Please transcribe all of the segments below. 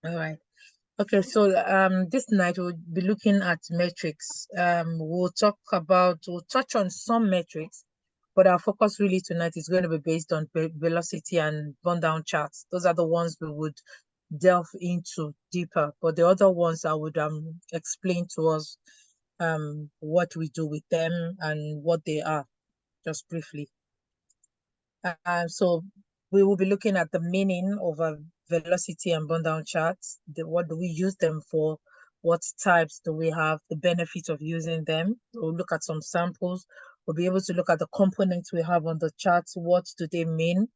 All right. Okay, so this night we'll be looking at metrics. We'll touch on some metrics, but our focus really tonight is going to be based on velocity and burn down charts. Those are the ones we would delve into deeper. But the other ones I would explain to us what we do with them and what they are, just briefly. So we will be looking at the meaning of a velocity and burn down charts. What do we use them for? What types do we have? The benefits of using them. We'll look at some samples. We'll be able to look at the components we have on the charts. What do they mean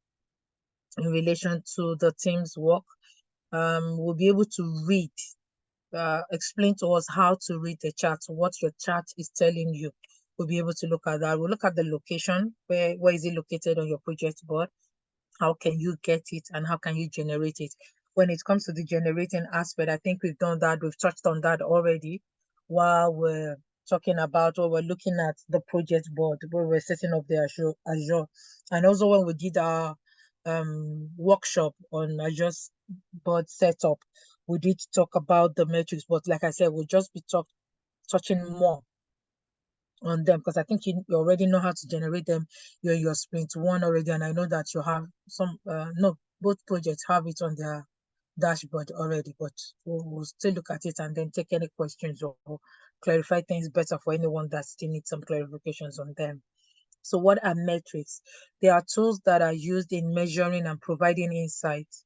in relation to the team's work? We'll be able to read, explain to us how to read the chart, what your chart is telling you. We'll be able to look at that. We'll look at the location. Where is it located on your project board? How can you get it and how can you generate it? When it comes to the generating aspect, I think we've done that. We've touched on that already while we're talking about, or we're looking at the project board where we're setting up the Azure. And also when we did our workshop on Azure board setup, we did talk about the metrics, but like I said, we'll just be touching more on them because I think you already know how to generate them. You're your sprint one already, and I know that you have some no, both projects have it on their dashboard already, but we'll still look at it and then take any questions or clarify things better for anyone that still needs some clarifications on them. So what are metrics? They are tools that are used in measuring and providing insights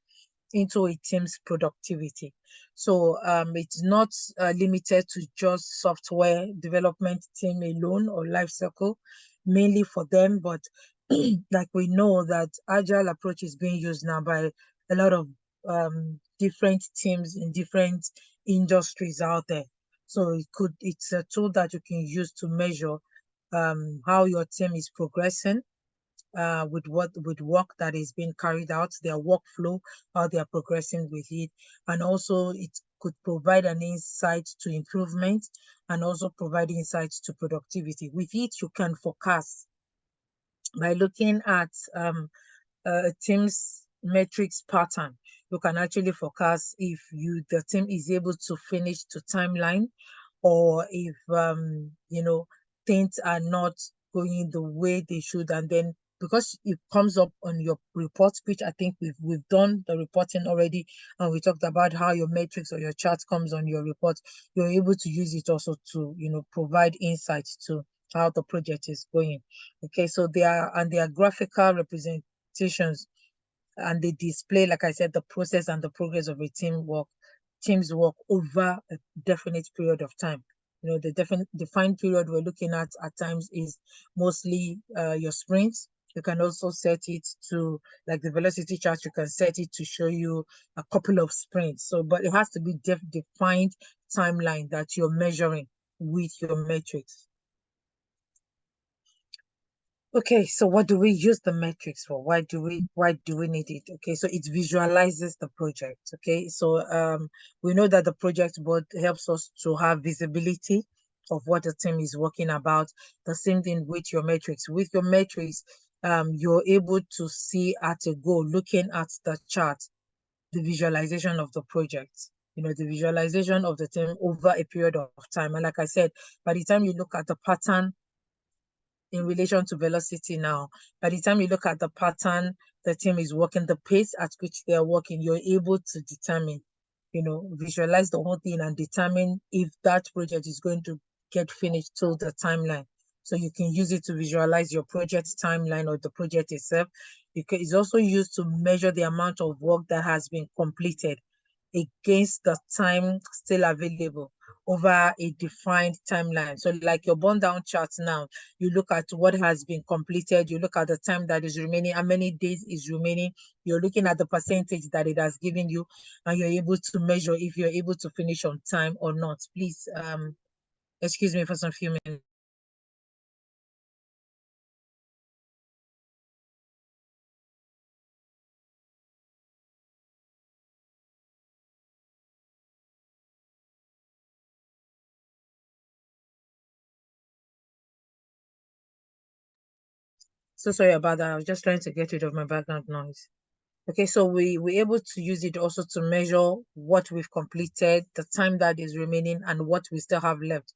into a team's productivity. So it's not limited to just software development team alone or life cycle, mainly for them. But like we know that agile approach is being used now by a lot of different teams in different industries out there. So it's a tool that you can use to measure how your team is progressing with work that is being carried out, their workflow, how they are progressing with it, and also it could provide an insight to improvement and also provide insights to productivity. With it, you can forecast by looking at a team's metrics pattern. You can actually forecast if the team is able to finish to timeline, or if things are not going the way they should, and then because it comes up on your report, which I think we've done the reporting already, and we talked about how your metrics or your chart comes on your report. You're able to use it also to provide insights to how the project is going. Okay, so they are graphical representations, and they display, like I said, the process and the progress of a team's work over a definite period of time. The defined period we're looking at times is mostly your sprints. You can also set it to, like the velocity chart, you can set it to show you a couple of sprints. So, but it has to be defined timeline that you're measuring with your metrics. Okay, so what do we use the metrics for? Why do we need it? Okay, so it visualizes the project. Okay, so we know that the project board helps us to have visibility of what the team is working about. The same thing with your metrics. With your metrics, you're able to see at a goal, looking at the chart, the visualization of the project. The visualization of the team over a period of time. And like I said, by the time you look at the pattern in relation to velocity now, by the time you look at the pattern the team is working, the pace at which they are working, you're able to determine, visualize the whole thing and determine if that project is going to get finished till the timeline. So you can use it to visualize your project timeline or the project itself. It's also used to measure the amount of work that has been completed against the time still available over a defined timeline. So like your burn down chart now, you look at what has been completed, you look at the time that is remaining, how many days is remaining, you're looking at the percentage that it has given you, and you're able to measure if you're able to finish on time or not. Please excuse me for some few minutes. So sorry about that. I was just trying to get rid of my background noise. Okay, so we're able to use it also to measure what we've completed, the time that is remaining, and what we still have left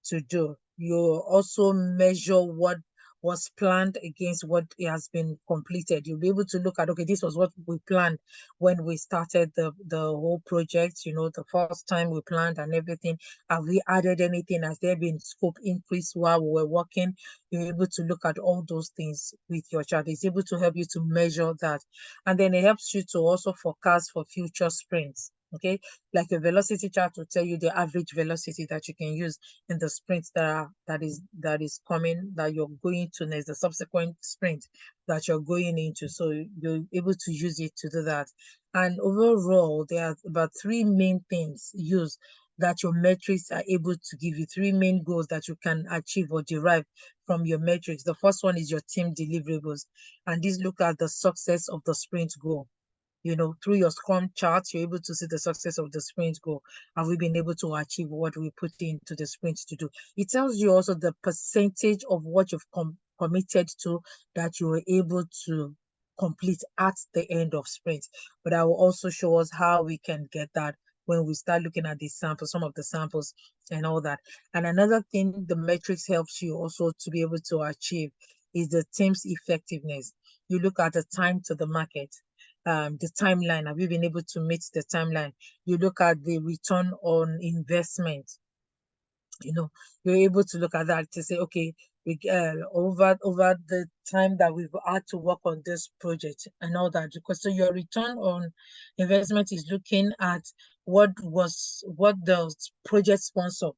to do. You also measure what was planned against what has been completed. You'll be able to look at, okay, this was what we planned when we started the whole project, the first time we planned and everything. Have we added anything? Has there been scope increase while we were working? You're able to look at all those things with your chart. It's able to help you to measure that. And then it helps you to also forecast for future sprints. Okay, like a velocity chart will tell you the average velocity that you can use in the sprint that is coming, that you're going to next, the subsequent sprint that you're going into. So you're able to use it to do that. And overall, there are about three main things used that your metrics are able to give you, three main goals that you can achieve or derive from your metrics. The first one is your team deliverables, and these look at the success of the sprint goal. Through your Scrum charts, you're able to see the success of the sprint goal. Have we been able to achieve what we put into the sprint to do? It tells you also the percentage of what you've committed to that you were able to complete at the end of sprint. But I will also show us how we can get that when we start looking at the samples, some of the samples and all that. And another thing the metrics helps you also to be able to achieve is the team's effectiveness. You look at the time to the market, the timeline. Have you been able to meet the timeline? You look at the return on investment. You're able to look at that to say, okay, over the time that we've had to work on this project and all that, because so your return on investment is looking at what the project sponsor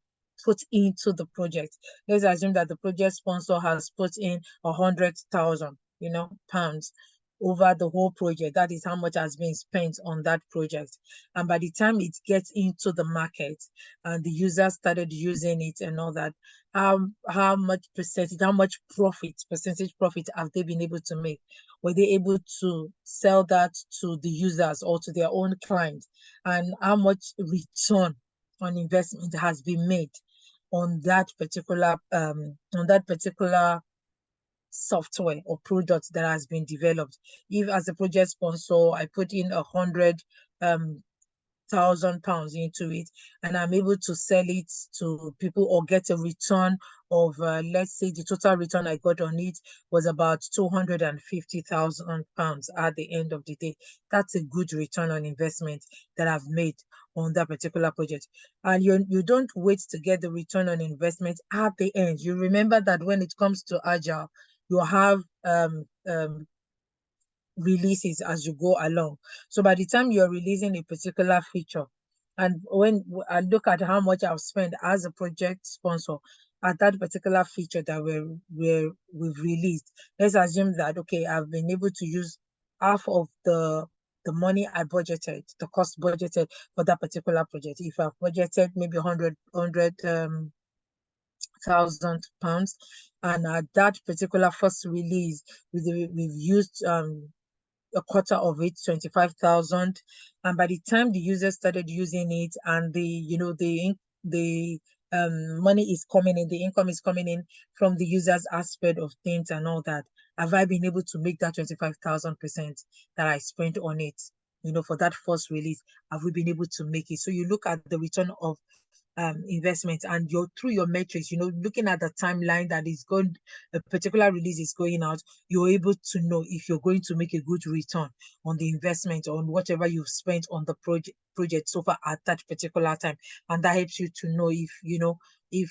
put into the project. Let's assume that the project sponsor has put in 100,000 pounds over the whole project. That is how much has been spent on that project. And by the time it gets into the market and the users started using it and all that, how much percentage profit have they been able to make? Were they able to sell that to the users or to their own clients? And how much return on investment has been made on that particular software or product that has been developed? If as a project sponsor, I put in 100,000 pounds into it, and I'm able to sell it to people or get a return of, let's say the total return I got on it was about 250,000 pounds at the end of the day. That's a good return on investment that I've made on that particular project. And you don't wait to get the return on investment at the end. You remember that when it comes to Agile, you have releases as you go along. So by the time you're releasing a particular feature, and when I look at how much I've spent as a project sponsor at that particular feature that we've released, let's assume that, okay, I've been able to use half of the money I budgeted, the cost budgeted for that particular project. If I've budgeted maybe 100,000 pounds, and at that particular first release, we've used a quarter of it, 25,000. And by the time the users started using it and the money is coming in, the income is coming in from the users aspect of things and all that, have I been able to make that 25,000% that I spent on it? For that first release, have we been able to make it? So you look at the return of investment, and through your metrics, looking at the timeline that is going, a particular release is going out, you're able to know if you're going to make a good return on the investment on whatever you've spent on the project so far at that particular time. And that helps you to know if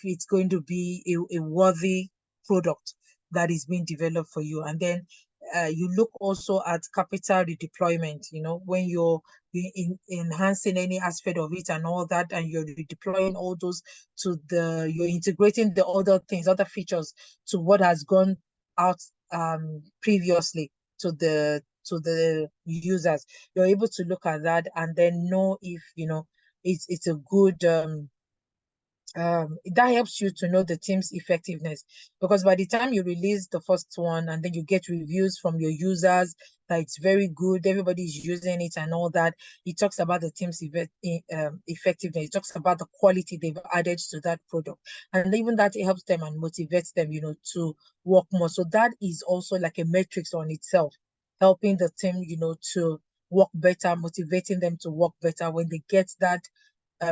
it's going to be a worthy product that is being developed for you. And then you look also at capital redeployment, when you're enhancing any aspect of it and all that, and you're redeploying all those you're integrating the other things, other features to what has gone out previously to the users. You're able to look at that and then know if it's a good that helps you to know the team's effectiveness, because by the time you release the first one and then you get reviews from your users that it's very good, everybody's using it and all that, it talks about the team's effectiveness. It talks about the quality they've added to that product, and even that it helps them and motivates them to work more. So that is also like a matrix on itself, helping the team to work better, motivating them to work better when they get that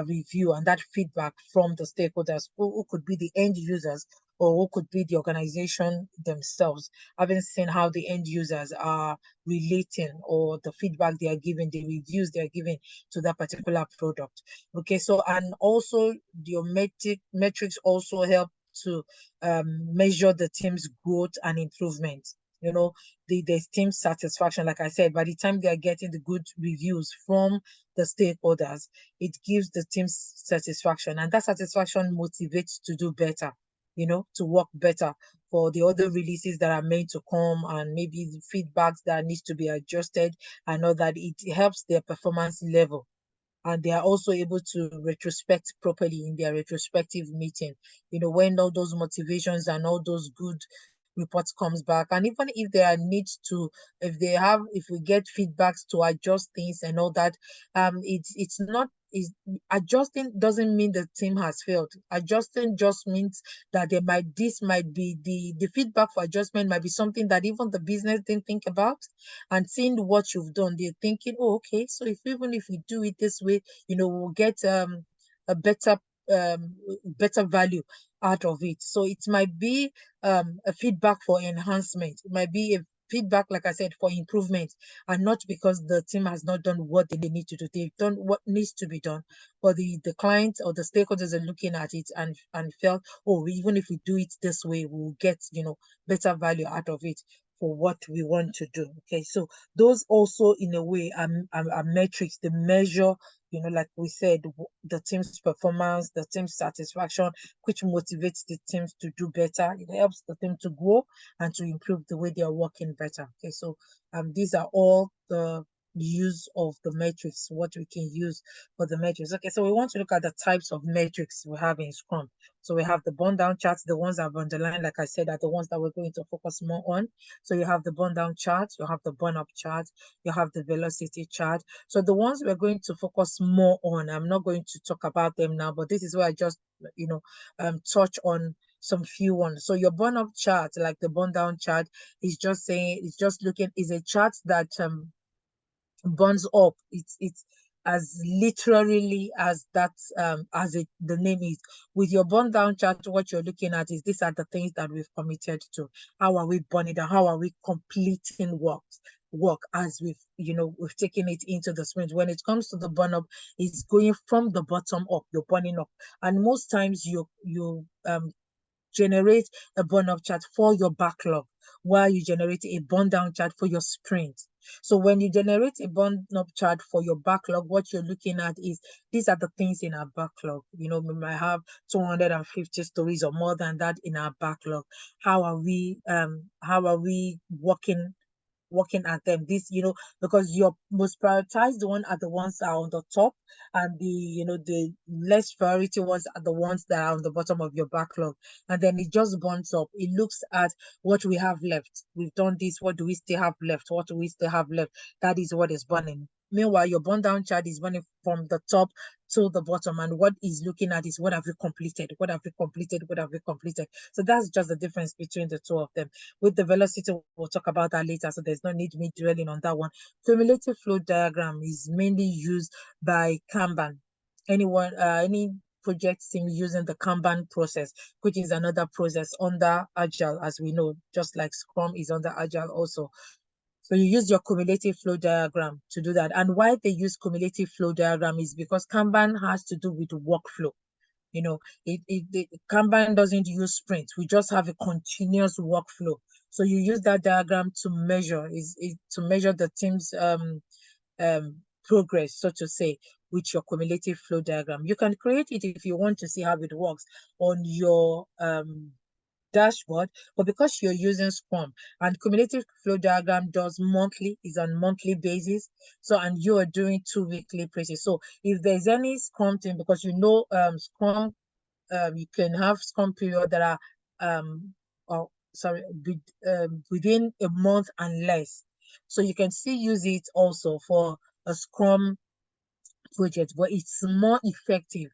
review and that feedback from the stakeholders, who could be the end users or who could be the organization themselves, having seen how the end users are relating or the feedback they are giving, the reviews they are giving to that particular product. Okay, so and also your metrics also help to measure the team's growth and improvement. You know, the team satisfaction, like I said, by the time they are getting the good reviews from the stakeholders, it gives the team satisfaction, and that satisfaction motivates to do better, you know, to work better for the other releases that are meant to come, and maybe the feedbacks that needs to be adjusted. I know that it helps their performance level, and they are also able to retrospect properly in their retrospective meeting, you know, when all those motivations and all those good reports comes back. And even if there are needs to, if we get feedbacks to adjust things and all that, it's not is adjusting doesn't mean the team has failed. Adjusting just means that this might be the feedback for adjustment might be something that even the business didn't think about, and seeing what you've done, they're thinking, oh, okay, so if even if we do it this way, you know, we'll get a better value out of it. So it might be a feedback for enhancement. It might be a feedback, like I said, for improvement, and not because the team has not done what they need to do. They've done what needs to be done, but the client or the stakeholders are looking at it and felt, oh, even if we do it this way, we'll get, you know, better value out of it for what we want to do. Okay, so those also in a way are metrics, the measure, you know, like we said, the team's performance, the team's satisfaction, which motivates the teams to do better. It helps the team to grow and to improve the way they are working better. Okay, so these are all the use of the metrics, what we can use for the metrics. Okay, so we want to look at the types of metrics we have in Scrum. So we have the burn down charts, the ones I've underlined, like I said, are the ones that we're going to focus more on. So you have the burn down chart, you have the burn up chart, you have the velocity chart. So the ones we're going to focus more on, I'm not going to talk about them now, but this is where I just, you know, touch on some few ones. So your burn up chart, like the burn down chart, is just saying, it's just looking, is a chart that burns up. It's as literally as that, the name is. With your burn down chart, what you're looking at is, these are the things that we've committed to. How are we burning down? How are we completing work as we've taken it into the sprint? When it comes to the burn up, it's going from the bottom up. You're burning up, and most times you generate a burn up chart for your backlog, while you generate a burn down chart for your sprint. So when you generate a burn up chart for your backlog, what you're looking at is, these are the things in our backlog. You know, we might have 250 stories or more than that in our backlog. How are we working at them? This, because your most prioritized one are the ones that are on the top, and the less priority ones are the ones that are on the bottom of your backlog. And then it just burns up. It looks at what we have left. We've done this. What do we still have left? What do we still have left? That is what is burning. Meanwhile, your burn down chart is running from the top to the bottom, and what is looking at is, what have we completed? What have we completed? What have we completed? So that's just the difference between the two of them. With the velocity, we'll talk about that later, so there's no need me dwelling on that one. Cumulative flow diagram is mainly used by Kanban. Any project team using the Kanban process, which is another process under Agile, as we know, just like Scrum is under Agile also. So you use your cumulative flow diagram to do that. And why they use cumulative flow diagram is because Kanban has to do with workflow. The Kanban doesn't use sprints. We just have a continuous workflow. So you use that diagram to measure the team's progress, so to say, with your cumulative flow diagram. You can create it if you want to see how it works on your dashboard, but because you're using Scrum and cumulative flow diagram is on monthly basis, so, and you are doing 2 weekly process. So if there's any Scrum thing, because Scrum, you can have Scrum period that are within a month and less. So you can still use it also for a Scrum project, but it's more effective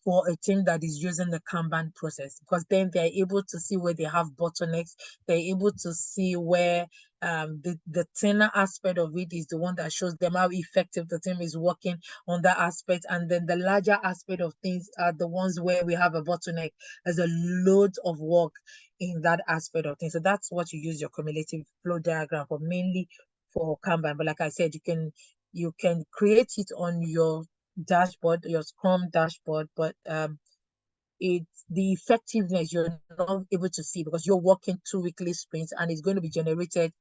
for a team that is using the Kanban process, because then they're able to see where they have bottlenecks. They're able to see where the thinner aspect of it is the one that shows them how effective the team is working on that aspect. And then the larger aspect of things are the ones where we have a bottleneck. There's a load of work in that aspect of things. So that's what you use your cumulative flow diagram for, mainly for Kanban. But like I said, you can create it on your dashboard, your Scrum dashboard, but it's the effectiveness you're not able to see because you're working 2 weekly sprints and it's going to be generated,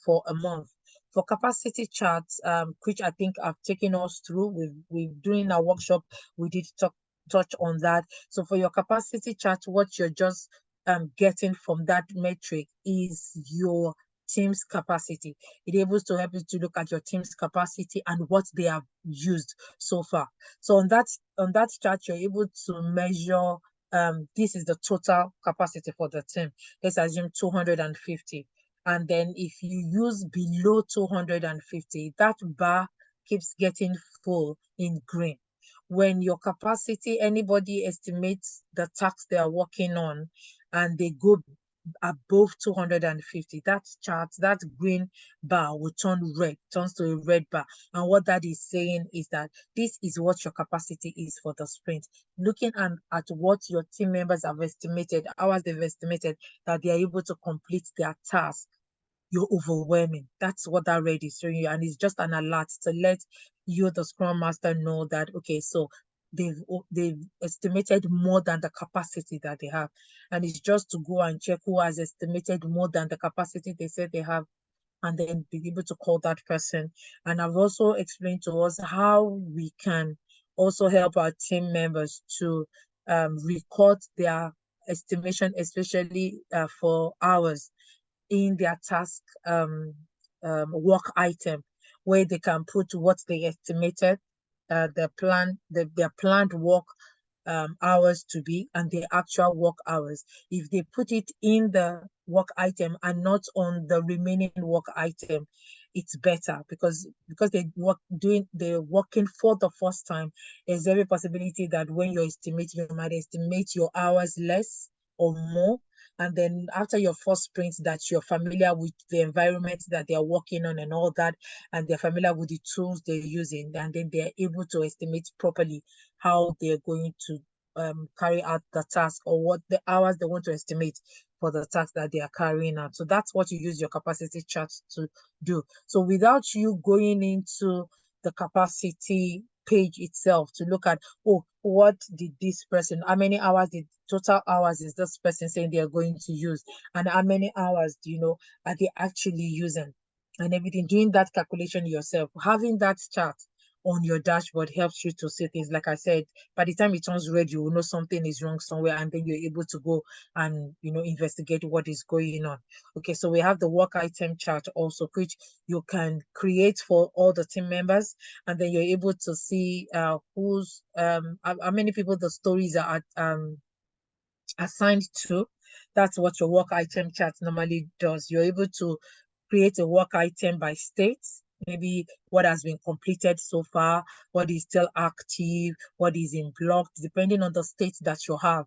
for a month. For capacity charts, which I think I've taken us through, we've during our workshop, we did touch on that. So for your capacity chart, what you're just getting from that metric is your team's capacity. It able to help you to look at your team's capacity and what they have used so far. So on that chart, you're able to measure this is the total capacity for the team. Let's assume 250. And then if you use below 250, that bar keeps getting full in green. When your capacity, anybody estimates the task they are working on and they go above 250, that chart, that green bar will turns to a red bar. And what that is saying is that this is what your capacity is for the sprint. Looking at what your team members have estimated, hours they've estimated that they are able to complete their task, you're overwhelming. That's what that red is showing you. And it's just an alert to let you, the Scrum Master, know that, okay, so they've estimated more than the capacity that they have. And it's just to go and check who has estimated more than the capacity they said they have, and then be able to call that person. And I've also explained to us how we can also help our team members to record their estimation, especially for hours in their task work item, where they can put what they estimated their planned work hours to be and the actual work hours. If they put it in the work item and not on the remaining work item, it's better because they're working for the first time. There's every possibility that when you estimate, you might estimate your hours less or more. And then after your first sprint, that you're familiar with the environment that they're working on and all that, and they're familiar with the tools they're using, and then they're able to estimate properly how they're going to carry out the task or what the hours they want to estimate for the task that they are carrying out. So that's what you use your capacity chart to do. So without you going into the capacity page itself to look at, oh, what did this person, how many hours did total hours is this person saying they are going to use, and how many hours are they actually using, and everything, doing that calculation yourself, having that chart on your dashboard helps you to see things. Like I said, by the time it turns red, you will know something is wrong somewhere, and then you're able to go and investigate what is going on. Okay, so we have the work item chart also, which you can create for all the team members, and then you're able to see who's how many people the stories are assigned to. That's what your work item chart normally does. You're able to create a work item by state, maybe what has been completed so far, what is still active, what is in blocked, depending on the state that you have.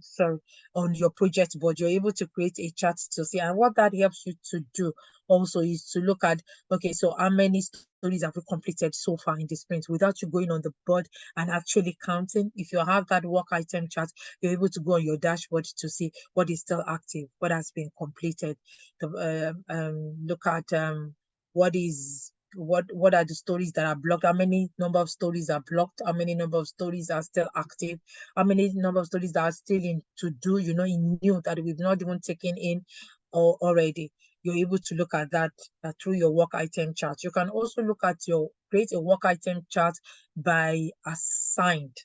So on your project board, you're able to create a chart to see. And what that helps you to do also is to look at, okay, so how many stories have we completed so far in the sprint without you going on the board and actually counting. If you have that work item chart, you're able to go on your dashboard to see what is still active, what has been completed. Look at what are the stories that are blocked, how many number of stories are blocked, how many number of stories are still active, how many number of stories that are still in to do, in new that we've not even taken in or already. You're able to look at that through your work item chart. You can also look at create a work item chart by assigned,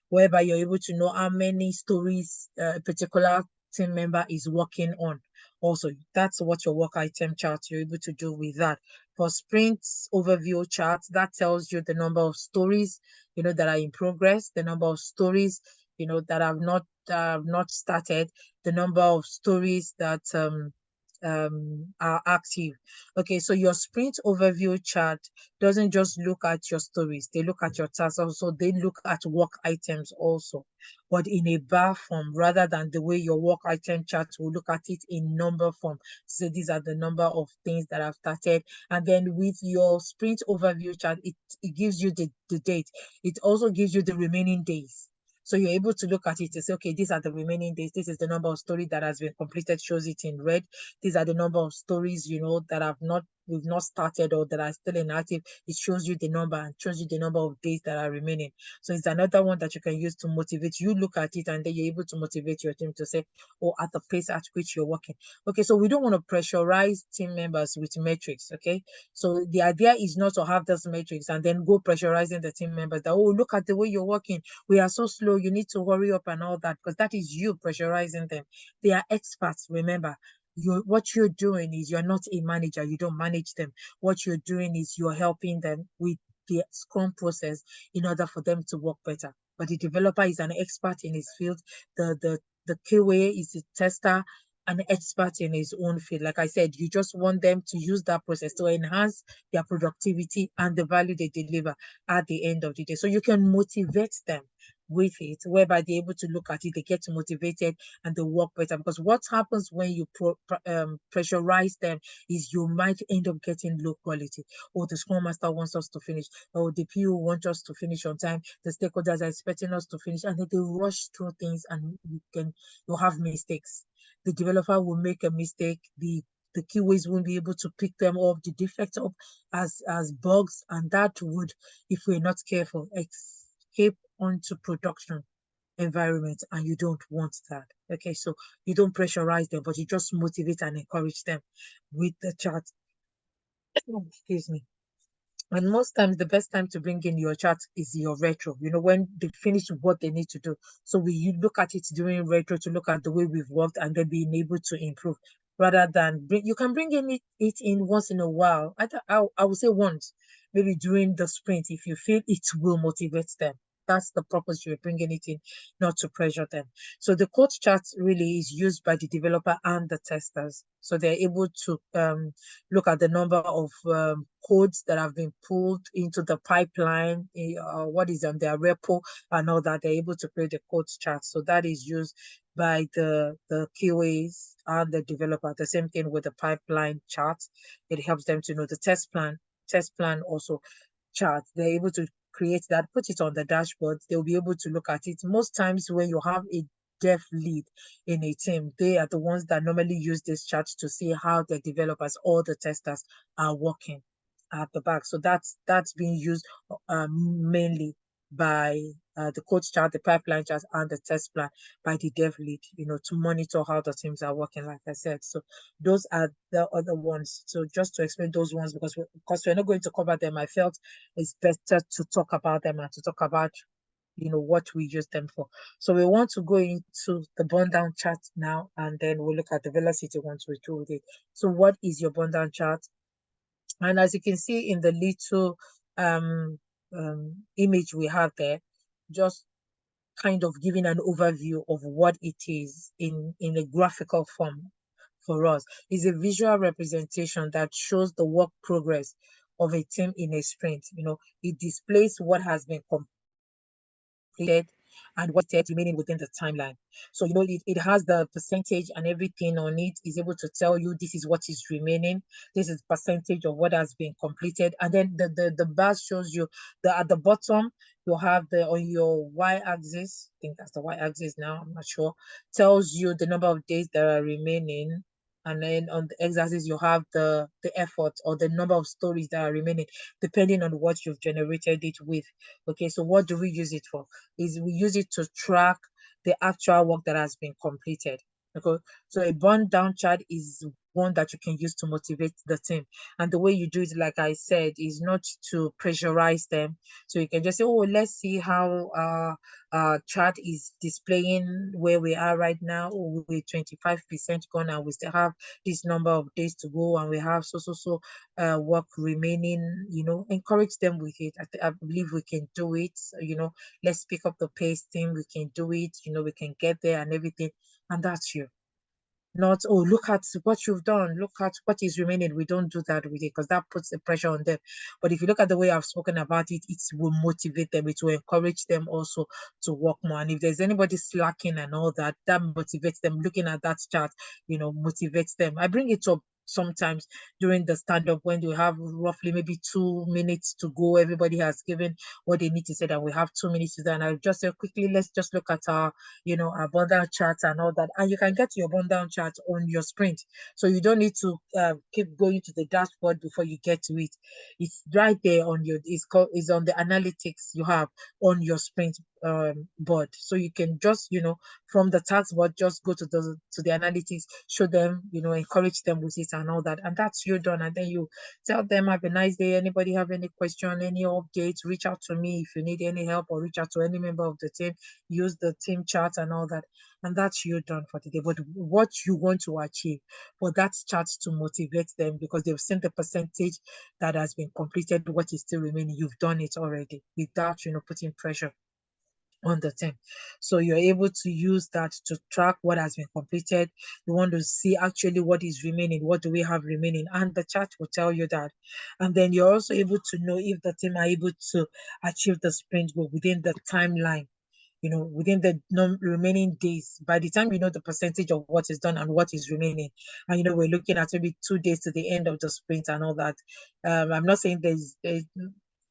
whereby you're able to know how many stories a particular team member is working on. Also, that's what your work item chart, you're able to do with that. For sprints overview charts, that tells you the number of stories, that are in progress, the number of stories, that have not started, the number of stories that are active. Okay, so your sprint overview chart doesn't just look at your stories, they look at your tasks also, they look at work items also, but in a bar form rather than the way your work item chart will look at it in number form. So these are the number of things that I've started. And then with your sprint overview chart, it gives you the date. It also gives you the remaining days. So you're able to look at it and say, okay, these are the remaining days. This is the number of story that has been completed, shows it in red. These are the number of stories, that we've not started or that are still inactive. It shows you the number and shows you the number of days that are remaining. So it's another one that you can use to motivate. You look at it and then you're able to motivate your team to say, oh, at the pace at which you're working. Okay, so we don't want to pressurize team members with metrics. Okay, so the idea is not to have those metrics and then go pressurizing the team members that, oh, look at the way you're working. We are so slow. You need to hurry up and all that, because that is you pressurizing them. They are experts, remember. What you're doing is you're not a manager, you don't manage them. What you're doing is you're helping them with the Scrum process in order for them to work better. But the developer is an expert in his field. The QA is a tester, an expert in his own field. Like I said, you just want them to use that process to enhance their productivity and the value they deliver at the end of the day. So you can motivate them with it, whereby they're able to look at it, they get motivated and they work better. Because what happens when you pressurize them is you might end up getting low quality. Or the Scrum Master wants us to finish, or the PO wants us to finish on time, the stakeholders are expecting us to finish, and then they rush through things and you have mistakes. The developer will make a mistake, the QAs won't be able to pick them up, the defects up as bugs, and that would, if we're not careful, escape onto production environment, and you don't want that. Okay, so you don't pressurize them, but you just motivate and encourage them with the chat. Excuse me. And most times, the best time to bring in your chat is your retro, when they finish what they need to do. So you look at it during retro to look at the way we've worked and then being able to improve rather than you can bring it in once in a while. I would say once, maybe during the sprint, if you feel it will motivate them. That's the purpose you're bringing it in, not to pressure them. So the code chart really is used by the developer and the testers. So they're able to look at the number of codes that have been pulled into the pipeline, what is on their repo, and all that. They're able to create the code chart. So that is used by the QAs and the developer. The same thing with the pipeline chart. It helps them to know the test plan. Test plan also chart. They're able to create that, put it on the dashboard. They'll be able to look at it. Most times when you have a dev lead in a team, they are the ones that normally use this chart to see how the developers or the testers are working at the back. So that's being used mainly by the code chart, the pipeline chart, and the test plan by the dev lead, to monitor how the teams are working, like I said. So those are the other ones. So just to explain those ones, because we're not going to cover them, I felt it's better to talk about them and to talk about what we use them for. So we want to go into the burn down chart now, and then we'll look at the velocity once we do it. So what is your burn down chart? And as you can see in the little image we have there, just kind of giving an overview of what it is in a graphical form for us. Is a visual representation that shows the work progress of a team in a sprint. It displays what has been completed and what is remaining within the timeline. So, it has the percentage and everything on it, is able to tell you this is what is remaining. This is percentage of what has been completed. And then the bar shows you at the bottom, you have on your y-axis, I think that's the y-axis now, I'm not sure, tells you the number of days that are remaining. And then on the x-axis, you have the effort or the number of stories that are remaining, depending on what you've generated it with. Okay, so what do we use it for? Is we use it to track the actual work that has been completed. Okay, so a burn down chart is one that you can use to motivate the team. And the way you do it, like I said, is not to pressurize them. So you can just say, oh, let's see how chart is displaying where we are right now. Oh, we're 25% gone and we still have this number of days to go, and we have so work remaining. Encourage them with it. I believe we can do it. Let's pick up the pace, team. We can do it. We can get there and everything. And that's you. Not, oh, look at what you've done, look at what is remaining. We don't do that with it because that puts the pressure on them. But if you look at the way I've spoken about it, it will motivate them, it will encourage them also to work more. And if there's anybody slacking and all that, that motivates them. Looking at that chart, motivates them. I bring it up sometimes during the stand-up when we have roughly maybe 2 minutes to go. Everybody has given what they need to say, that we have 2 minutes to do. And I'll just say quickly, let's just look at our bundle charts and all that. And you can get your bundle chart on your sprint. So you don't need to keep going to the dashboard before you get to it. It's right there on it's on the analytics you have on your sprint board. So you can just, from the task board, just go to the analytics, show them, encourage them with it and all that. And that's you done. And then you tell them, have a nice day. Anybody have any question, any updates, reach out to me if you need any help, or reach out to any member of the team. Use the team chart and all that. And that's you done for today. But what you want to achieve for that chart to motivate them, because they've seen the percentage that has been completed, what is still remaining, you've done it already without, putting pressure on the team. So you're able to use that to track what has been completed. You want to see actually what is remaining, what do we have remaining, and the chart will tell you that. And then you're also able to know if the team are able to achieve the sprint goal within the timeline, within the remaining days. By the time you know the percentage of what is done and what is remaining, and we're looking at maybe 2 days to the end of the sprint and all that. I'm not saying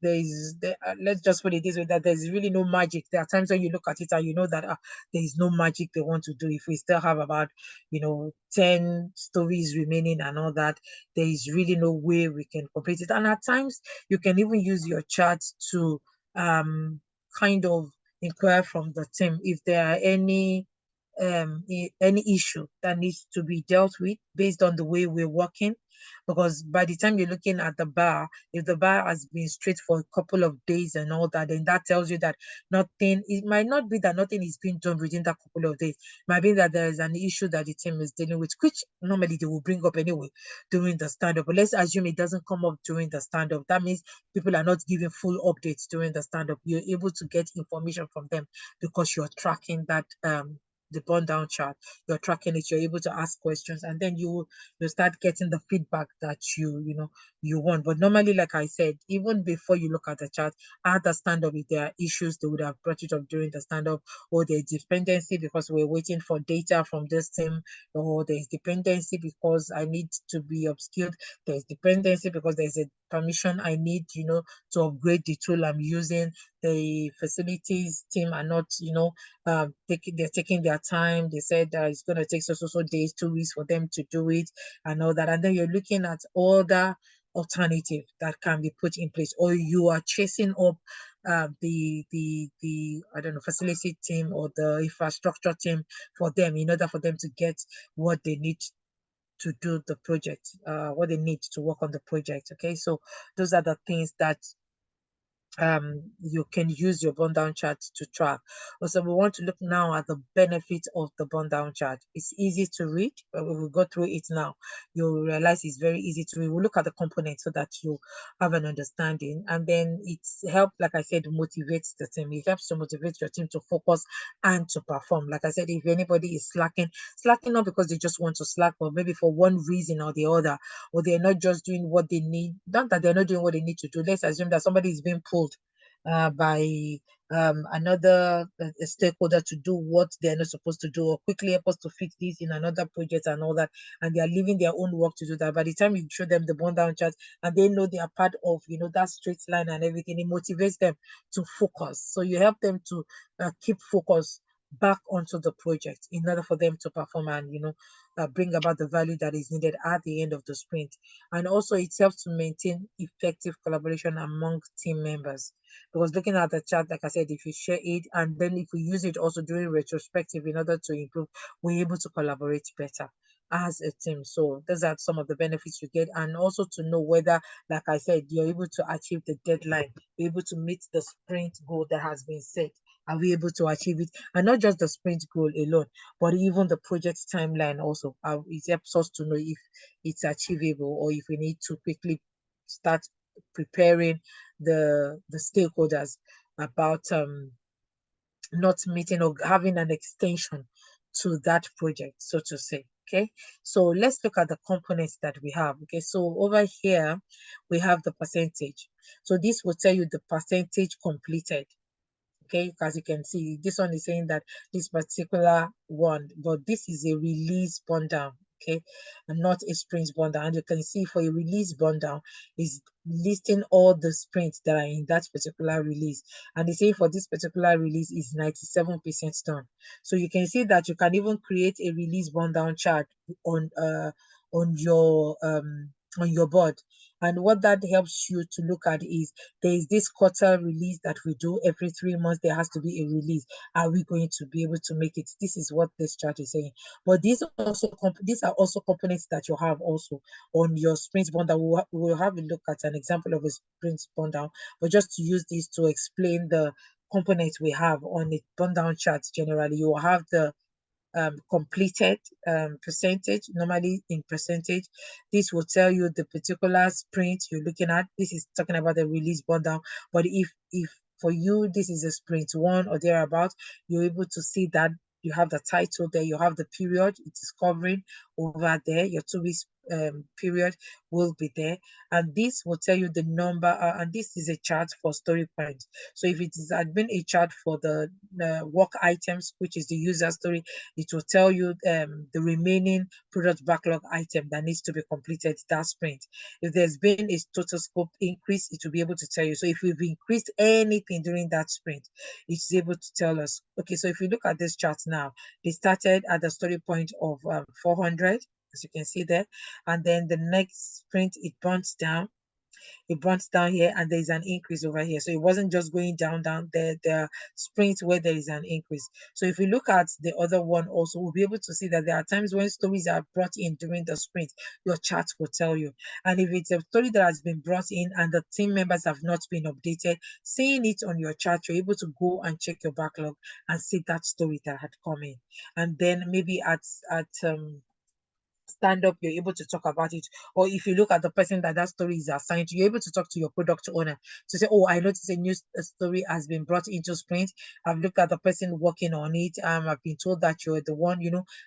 let's just put it this way, that there's really no magic. There are times when you look at it and you know that there is no magic they want to do. If we still have about 10 stories remaining and all that, there is really no way we can complete it. And at times you can even use your chart to kind of inquire from the team if there are any issue that needs to be dealt with based on the way we're working. Because by the time you're looking at the bar, if the bar has been straight for a couple of days and all that, then that tells you that it might not be that nothing is being done within that couple of days. It might be that there is an issue that the team is dealing with, which normally they will bring up anyway during the stand-up. But let's assume it doesn't come up during the stand-up. That means people are not giving full updates during the stand-up. You're able to get information from them because you're tracking that the burn down chart. You're tracking it, you're able to ask questions, and then you start getting the feedback that you want. But normally, like I said, even before you look at the chart, at the stand-up, if there are issues, they would have brought it up during the stand-up, or there's dependency because we're waiting for data from this team, or there's dependency because I need to be upskilled, there's dependency because there's a permission I need, to upgrade the tool I'm using. The facilities team are not, they're taking their time. They said it's going to take so days, 2 weeks for them to do it and all that. And then you're looking at other alternative that can be put in place, or you are chasing up the I don't know, facility team or the infrastructure team for them, in order for them to get what they need to do the project, what they need to work on the project. Okay, so those are the things that you can use your burn down chart to track. Also, we want to look now at the benefits of the burn down chart. It's easy to read, but we will go through it now. You'll realize it's very easy to read. We'll look at the components so that you have an understanding, and then it's helped, like I said, motivates the team. It helps to motivate your team to focus and to perform. Like I said, if anybody is slacking not because they just want to slack, but maybe for one reason or the other, or they're not just doing what they need, not that they're not doing what they need to do. Let's assume that somebody is being pulled by another stakeholder to do what they're not supposed to do, or quickly help us to fix this in another project and all that, and they are leaving their own work to do that. By the time you show them the burn down chart and they know they are part of that straight line and everything, it motivates them to focus. So you help them to keep focus back onto the project in order for them to perform and bring about the value that is needed at the end of the sprint. And also it helps to maintain effective collaboration among team members, because looking at the chart, like I said, if you share it and then if we use it also during retrospective in order to improve, we're able to collaborate better as a team. So those are some of the benefits you get, and also to know whether, like I said, you're able to achieve the deadline, be able to meet the sprint goal that has been set. Are we able to achieve it? And not just the sprint goal alone, but even the project timeline also. It helps us to know if it's achievable, or if we need to quickly start preparing the stakeholders about not meeting or having an extension to that project, so to say. Okay, so let's look at the components that we have. Okay, so over here we have the percentage. So this will tell you the percentage completed. Okay, as you can see, this one is saying that this particular one, but this is a release burn down. Okay, and not a sprint burn down. And you can see for a release burn down is listing all the sprints that are in that particular release, and they say for this particular release is 97% done. So you can see that you can even create a release burn down chart on your board. And what that helps you to look at is there is this quarter release that we do every 3 months. There has to be a release. Are we going to be able to make it? This is what this chart is saying. But these are also components that you have also on your sprint bundle. We'll have a look at an example of a sprint bundle, but just to use this to explain the components we have on a bundle chart. Generally, you will have the completed percentage, normally in percentage. This will tell you the particular sprint you're looking at. This is talking about the release bundle. But if for you this is a sprint one or thereabout, you're able to see that you have the title there, you have the period it is covering over there. Your 2 weeks period will be there, and this will tell you the number. And this is a chart for story points. So if it is had been a chart for the work items, which is the user story, it will tell you the remaining product backlog item that needs to be completed that sprint. If there's been a total scope increase, it will be able to tell you. So if we've increased anything during that sprint, it's able to tell us. Okay, so if you look at this chart now, they started at the story point of 400, as you can see there, and then the next sprint it burns down. It burns down here, and there is an increase over here. So it wasn't just going down there. There are sprints where there is an increase. So if we look at the other one also, we'll be able to see that there are times when stories are brought in during the sprint. Your chart will tell you. And if it's a story that has been brought in and the team members have not been updated, seeing it on your chart, you're able to go and check your backlog and see that story that had come in. And then maybe at stand up, you're able to talk about it. Or if you look at the person that story is assigned to, you're able to talk to your product owner to say, oh, I noticed a new story has been brought into sprint. I've looked at the person working on it. I've been told that you're the one,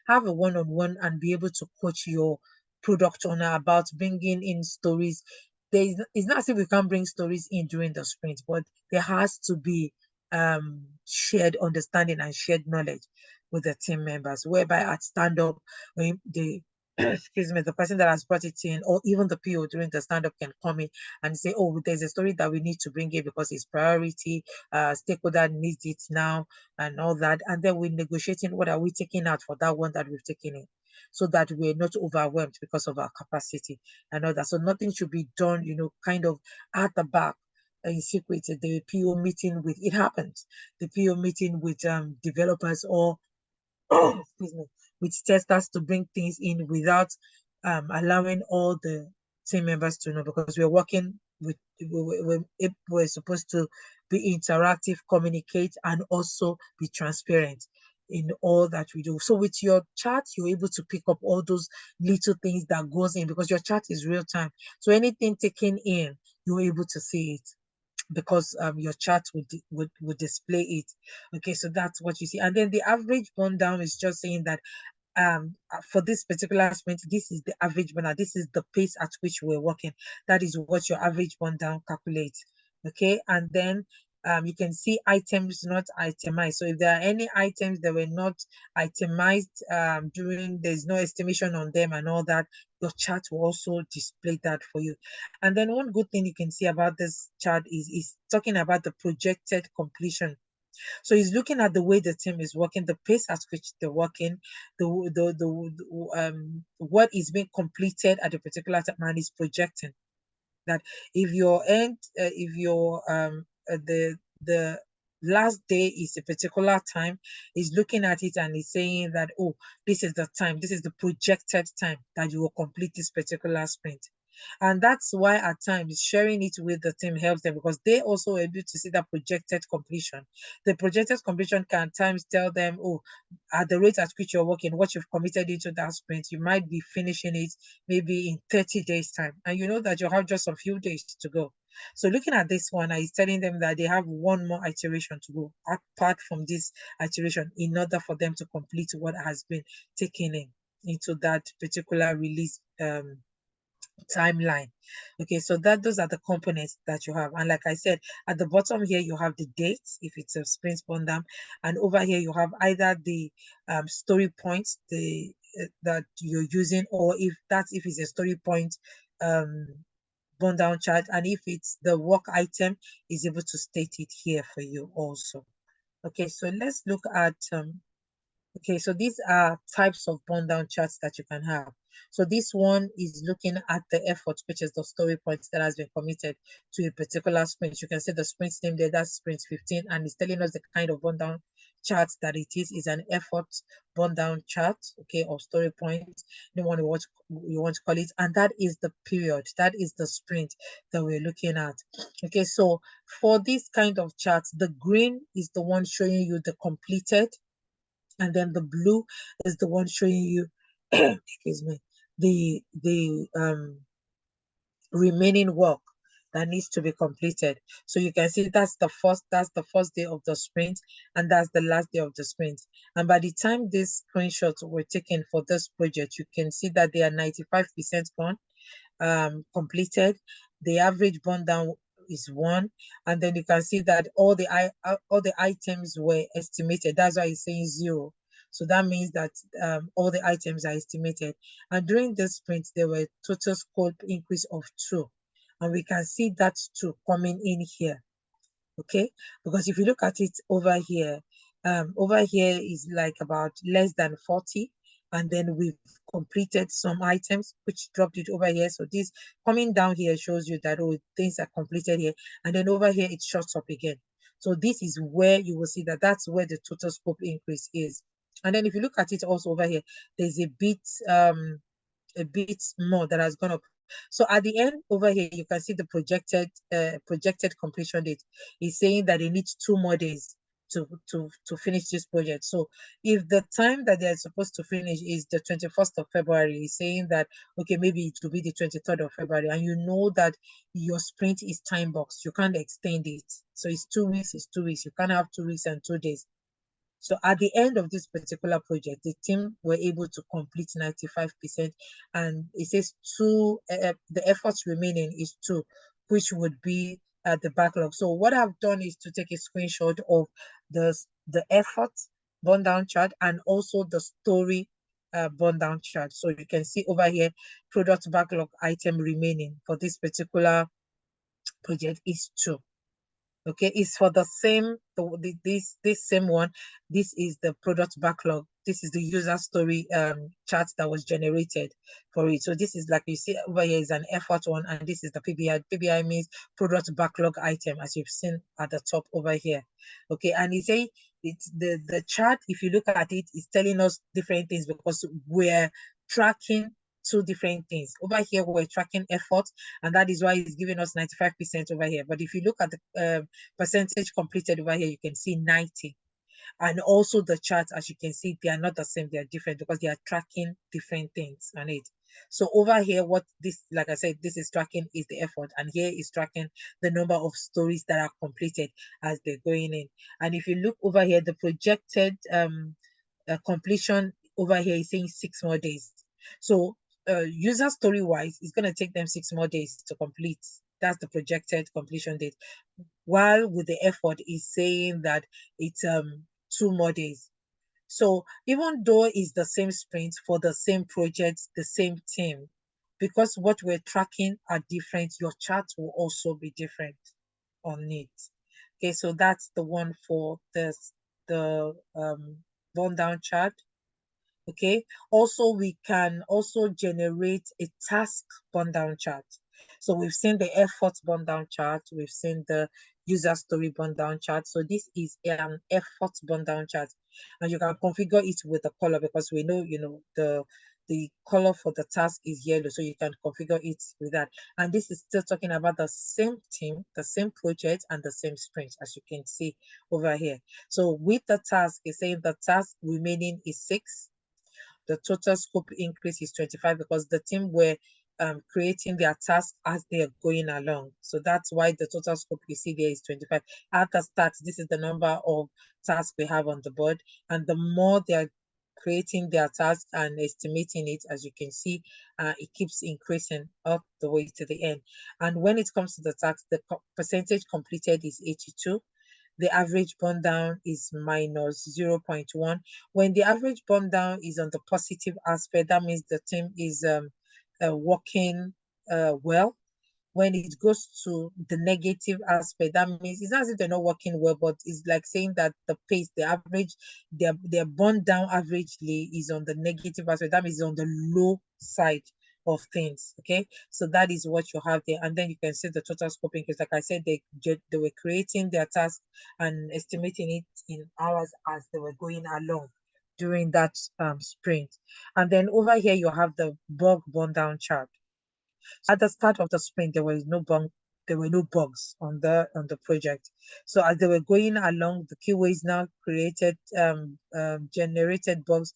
have a one-on-one and be able to coach your product owner about bringing in stories. It's not as if we can't bring stories in during the sprint, but there has to be shared understanding and shared knowledge with the team members, whereby at stand up, when they excuse me, the person that has brought it in, or even the PO during the stand-up can come in and say, oh, there's a story that we need to bring in because it's priority, stakeholder needs it now, and all that. And then we're negotiating what are we taking out for that one that we've taken in, so that we're not overwhelmed because of our capacity and all that. So nothing should be done, kind of at the back in secret. The PO meeting with, it happens, the PO meeting with developers or excuse me, with testers to bring things in without allowing all the team members to know, because we're working with we're supposed to be interactive, communicate, and also be transparent in all that we do. So with your chart, you're able to pick up all those little things that goes in, because your chart is real time. So anything taken in, you're able to see it, because your chart would display it. Okay, so that's what you see. And then the average burn down is just saying that for this particular sprint, this is the average burn down. This is the pace at which we're working. That is what your average burn down calculates. Okay, and then you can see items not itemized. So if there are any items that were not itemized during, there's no estimation on them and all that, your chart will also display that for you. And then one good thing you can see about this chart is talking about the projected completion. So he's looking at the way the team is working, the pace at which they're working, what is being completed at a particular time, and is projecting that if your end, if your the last day is a particular time, is looking at it and is saying that, oh, this is the time, this is the projected time that you will complete this particular sprint. And that's why at times sharing it with the team helps them, because they also are able to see that projected completion. The projected completion can at times tell them, oh, at the rate at which you're working, what you've committed into that sprint, you might be finishing it maybe in 30 days time. And you know that you have just a few days to go. So looking at this one, is telling them that they have one more iteration to go apart from this iteration in order for them to complete what has been taken in. into that particular release timeline. Okay, so that those are the components that you have. And like I said, at the bottom here you have the dates if it's a sprint burn down, and over here you have either the story points that you're using, or if it's a story point burn down chart, and if it's the work item, is able to state it here for you also. Okay, so let's look at okay, so these are types of burn down charts that you can have. So this one is looking at the effort, which is the story points that has been committed to a particular sprint. You can see the sprint name there, that's sprint 15, and it's telling us the kind of burn down chart that it is an effort burn down chart, okay, of story points, you want to call it, and that is the period, that is the sprint that we're looking at. Okay, so for this kind of charts, the green is the one showing you the completed, and then the blue is the one showing you excuse me, the remaining work that needs to be completed. So you can see that's the first day of the sprint, and that's the last day of the sprint. And by the time these screenshots were taken for this project, you can see that they are 95% completed. The average burn down is 1, and then you can see that all the items were estimated. That's why it's saying 0. So that means that all the items are estimated. And during this sprint, there were total scope increase of 2, and we can see that 2 coming in here. Okay, because if you look at it over here is like about less than 40, and then we've completed some items which dropped it over here. So this coming down here shows you that, oh, things are completed here, and then over here it shuts up again. So this is where you will see that that's where the total scope increase is. And then if you look at it also over here, there's a bit more that has gone up. So at the end over here, you can see the projected completion date is saying that they need 2 more days to finish this project. So if the time that they're supposed to finish is the 21st of February, is saying that, okay, maybe it will be the 23rd of February, and you know that your sprint is time boxed, you can't extend it. So it's 2 weeks, it's 2 weeks. You can't have 2 weeks and 2 days. So at the end of this particular project, the team were able to complete 95%, and it says the efforts remaining is 2, which would be the backlog. So what I've done is to take a screenshot of the effort burn down chart and also the story burn down chart. So you can see over here, product backlog item remaining for this particular project is 2. Okay, it's for the same this same one. This is the product backlog. This is the user story chart that was generated for it. So this is, like you see over here, is an effort one, and this is the PBI. PBI means product backlog item, as you've seen at the top over here. Okay, and you say it's the chart, if you look at it, is telling us different things because we're tracking 2 different things. Over here, we're tracking effort, and that is why it's giving us 95% over here. But if you look at the percentage completed over here, you can see 90. And also the charts, as you can see, they are not the same, they are different because they are tracking different things on it. So over here, what this, like I said, this is tracking is the effort, and here is tracking the number of stories that are completed as they're going in. And if you look over here, the projected completion over here is saying 6 more days. So user story wise, it's going to take them 6 more days to complete. That's the projected completion date. While with the effort is saying that it's 2 more days. So even though it's the same sprint for the same project, the same team, because what we're tracking are different, your charts will also be different on it. Okay, so that's the one for the burn down chart. Okay, also we can also generate a task burn down chart. So we've seen the effort burn down chart, we've seen the user story burn down chart. So this is an effort burn down chart, and you can configure it with the color because we know, the color for the task is yellow, so you can configure it with that. And this is still talking about the same team, the same project, and the same sprint, as you can see over here. So with the task, it's saying the task remaining is 6. The total scope increase is 25 because the team were creating their task as they are going along. So that's why the total scope you see there is 25. At the start, this is the number of tasks we have on the board. And the more they are creating their task and estimating it. As you can see, it keeps increasing all the way to the end. And when it comes to the task, the percentage completed is 82. The average burn down is minus 0.1. When the average burn down is on the positive aspect, that means the team is working well. When it goes to the negative aspect, that means it's not as if they're not working well, but it's like saying that the pace, the average, their burn down averagely is on the negative aspect. That means it's on the low side of things. Okay, so that is what you have there, and then you can see the total scope increase. Like I said, they were creating their task and estimating it in hours as they were going along during that sprint. And then over here you have the bug burn down chart. At the start of the sprint, there were no bugs on the project. So as they were going along, the QAs now created generated bugs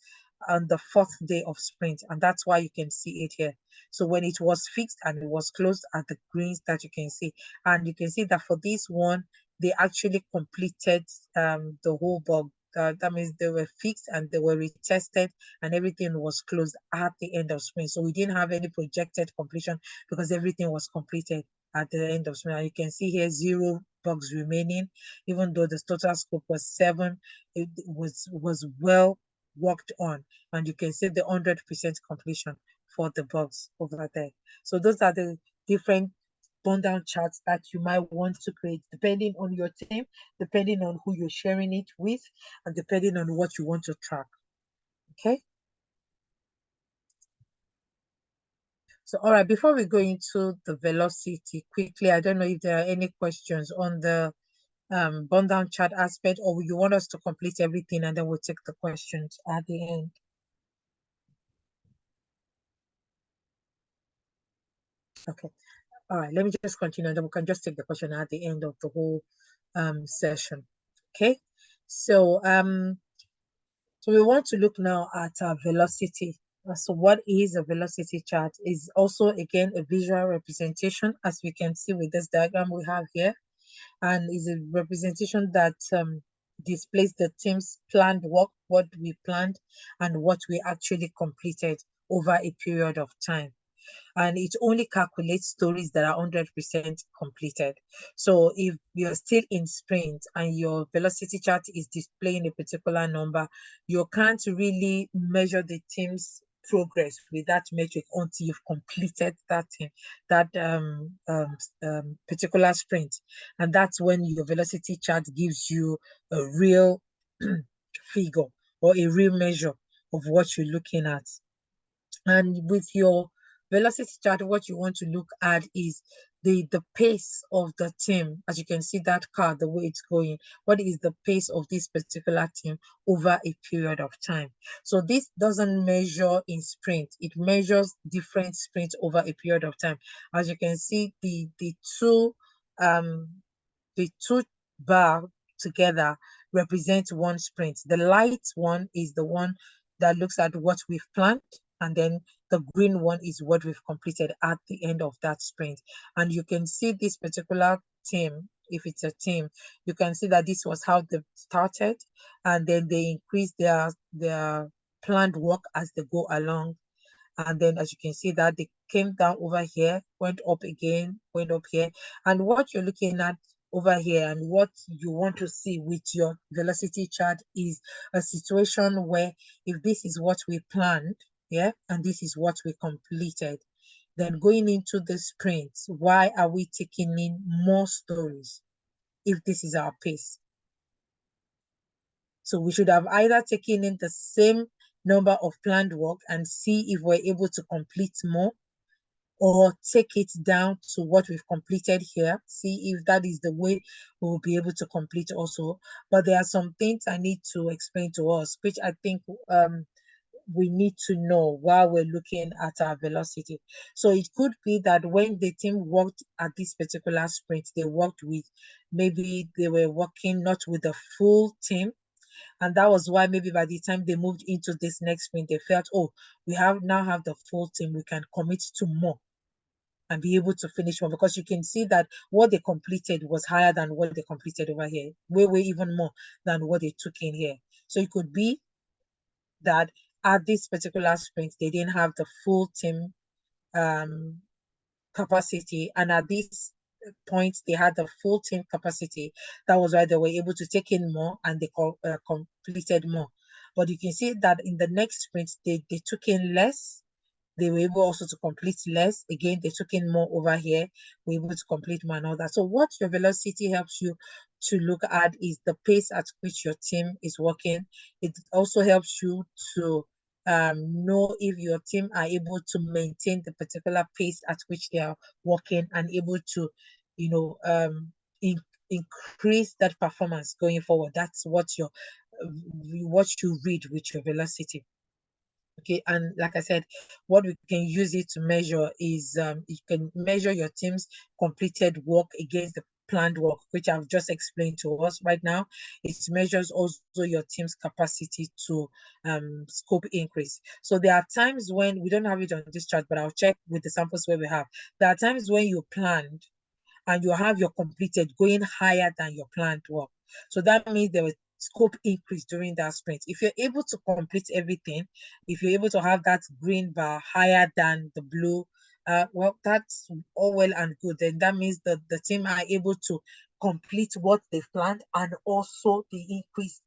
on the fourth day of sprint, and that's why you can see it here. So when it was fixed and it was closed at the greens that you can see, and you can see that for this one, they actually completed the whole bug. That means they were fixed and they were retested and everything was closed at the end of sprint. So we didn't have any projected completion because everything was completed at the end of sprint. And you can see here 0 bugs remaining, even though the total scope was 7, it was well worked on. And you can see the 100% completion for the bugs over there. So those are the different burn down charts that you might want to create depending on your team, depending on who you're sharing it with, and depending on what you want to track. Okay. So, all right, before we go into the velocity quickly, I don't know if there are any questions on the burn down chart aspect, or you want us to complete everything and then we'll take the questions at the end. Okay. All right, let me just continue, then we can just take the question at the end of the whole session. Okay. So so we want to look now at velocity. So what is a velocity chart? Is also again a visual representation, as we can see with this diagram we have here, and is a representation that displays the team's planned work, what we planned, and what we actually completed over a period of time. And it only calculates stories that are 100% completed. So if you're still in sprint and your velocity chart is displaying a particular number, you can't really measure the team's progress with that metric until you've completed that particular sprint. And that's when your velocity chart gives you a real figure or a real measure of what you're looking at. And with your velocity chart, what you want to look at is the pace of the team. As you can see that car, the way it's going, what is the pace of this particular team over a period of time? So this doesn't measure in sprint, it measures different sprints over a period of time. As you can see, the two bar together represent one sprint. The light one is the one that looks at what we've planned, and then the green one is what we've completed at the end of that sprint. And you can see this particular team, if it's a team, you can see that this was how they started, and then they increase their planned work as they go along. And then as you can see that they came down over here, went up again, went up here. And what you're looking at over here and what you want to see with your velocity chart is a situation where if this is what we planned, yeah, and this is what we completed, then going into the sprint, why are we taking in more stories if this is our pace? So we should have either taken in the same number of planned work and see if we're able to complete more, or take it down to what we've completed here, see if that is the way we will be able to complete also. But there are some things I need to explain to us, which I think we need to know while we're looking at our velocity. So it could be that when the team worked at this particular sprint, they worked with, maybe they were working not with the full team, and that was why maybe by the time they moved into this next sprint, they felt, oh, we now have the full team, we can commit to more and be able to finish one, because you can see that what they completed was higher than what they completed over here, way even more than what they took in here. So it could be that at this particular sprint, they didn't have the full team capacity, and at this point they had the full team capacity. That was why they were able to take in more and they completed more. But you can see that in the next sprint they took in less, they were able also to complete less. Again, they took in more over here, were able to complete more and all that. So what your velocity helps you to look at is the pace at which your team is working. It also helps you to know if your team are able to maintain the particular pace at which they are working and able to, you know, in, increase that performance going forward. That's what you read with your velocity. Okay, and like I said, what we can use it to measure is you can measure your team's completed work against the planned work, which I've just explained to us right now. It measures also your team's capacity to scope increase. So there are times when we don't have it on this chart, but I'll check with the samples where we have. There are times when you planned and you have your completed going higher than your planned work. So that means there was scope increase during that sprint. If you're able to complete everything, if you're able to have that green bar higher than the blue, well, that's all well and good. Then that means that the team are able to complete what they've planned and also the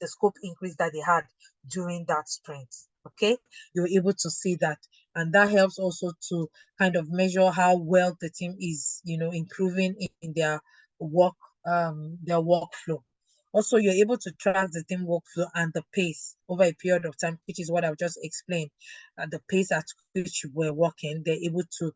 scope increase that they had during that sprint. Okay, you're able to see that, and that helps also to kind of measure how well the team is, improving in their workflow. Also, you're able to track the team workflow and the pace over a period of time, which is what I've just explained. The pace at which we're working, they're able to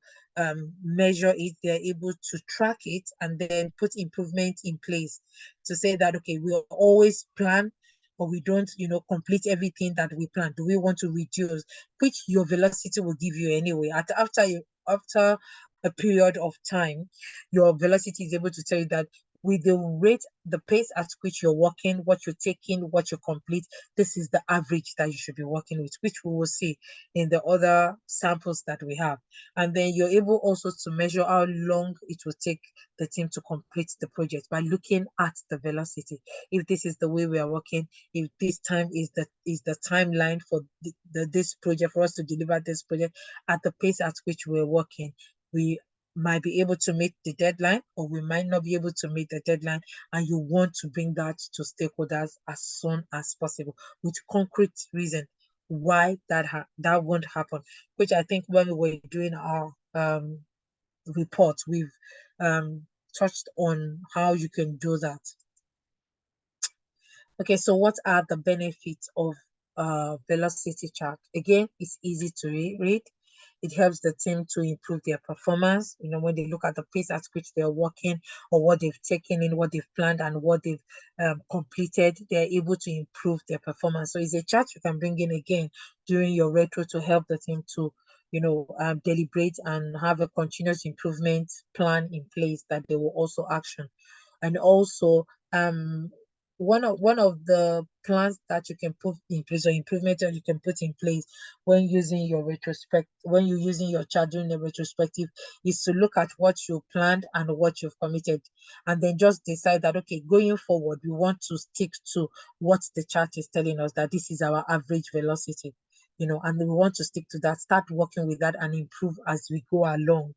measure it, they're able to track it, and then put improvement in place to say that, okay, we always plan, but we don't, complete everything that we plan. Do we want to reduce, which your velocity will give you anyway. After a period of time, your velocity is able to tell you that with the rate, the pace at which you're working, what you're taking, what you complete, this is the average that you should be working with, which we will see in the other samples that we have. And then you're able also to measure how long it will take the team to complete the project by looking at the velocity. If this is the way we are working, if this time is the timeline for this project, for us to deliver this project at the pace at which we're working, we might be able to meet the deadline, or we might not be able to meet the deadline, and you want to bring that to stakeholders as soon as possible with concrete reason why that won't happen. Which I think when we were doing our report, we've touched on how you can do that. Okay, so what are the benefits of velocity chart? Again, it's easy to read. It helps the team to improve their performance. When they look at the pace at which they're working, or what they've taken in, what they've planned, and what they've completed, they're able to improve their performance. So it's a chart you can bring in again during your retro to help the team to, deliberate and have a continuous improvement plan in place that they will also action. And also, one of the plans that you can put in place, or improvement that you can put in place when using your when you're using your chart during the retrospective, is to look at what you planned and what you've committed, and then just decide that, okay, going forward, we want to stick to what the chart is telling us, that this is our average velocity, and we want to stick to that, start working with that and improve as we go along.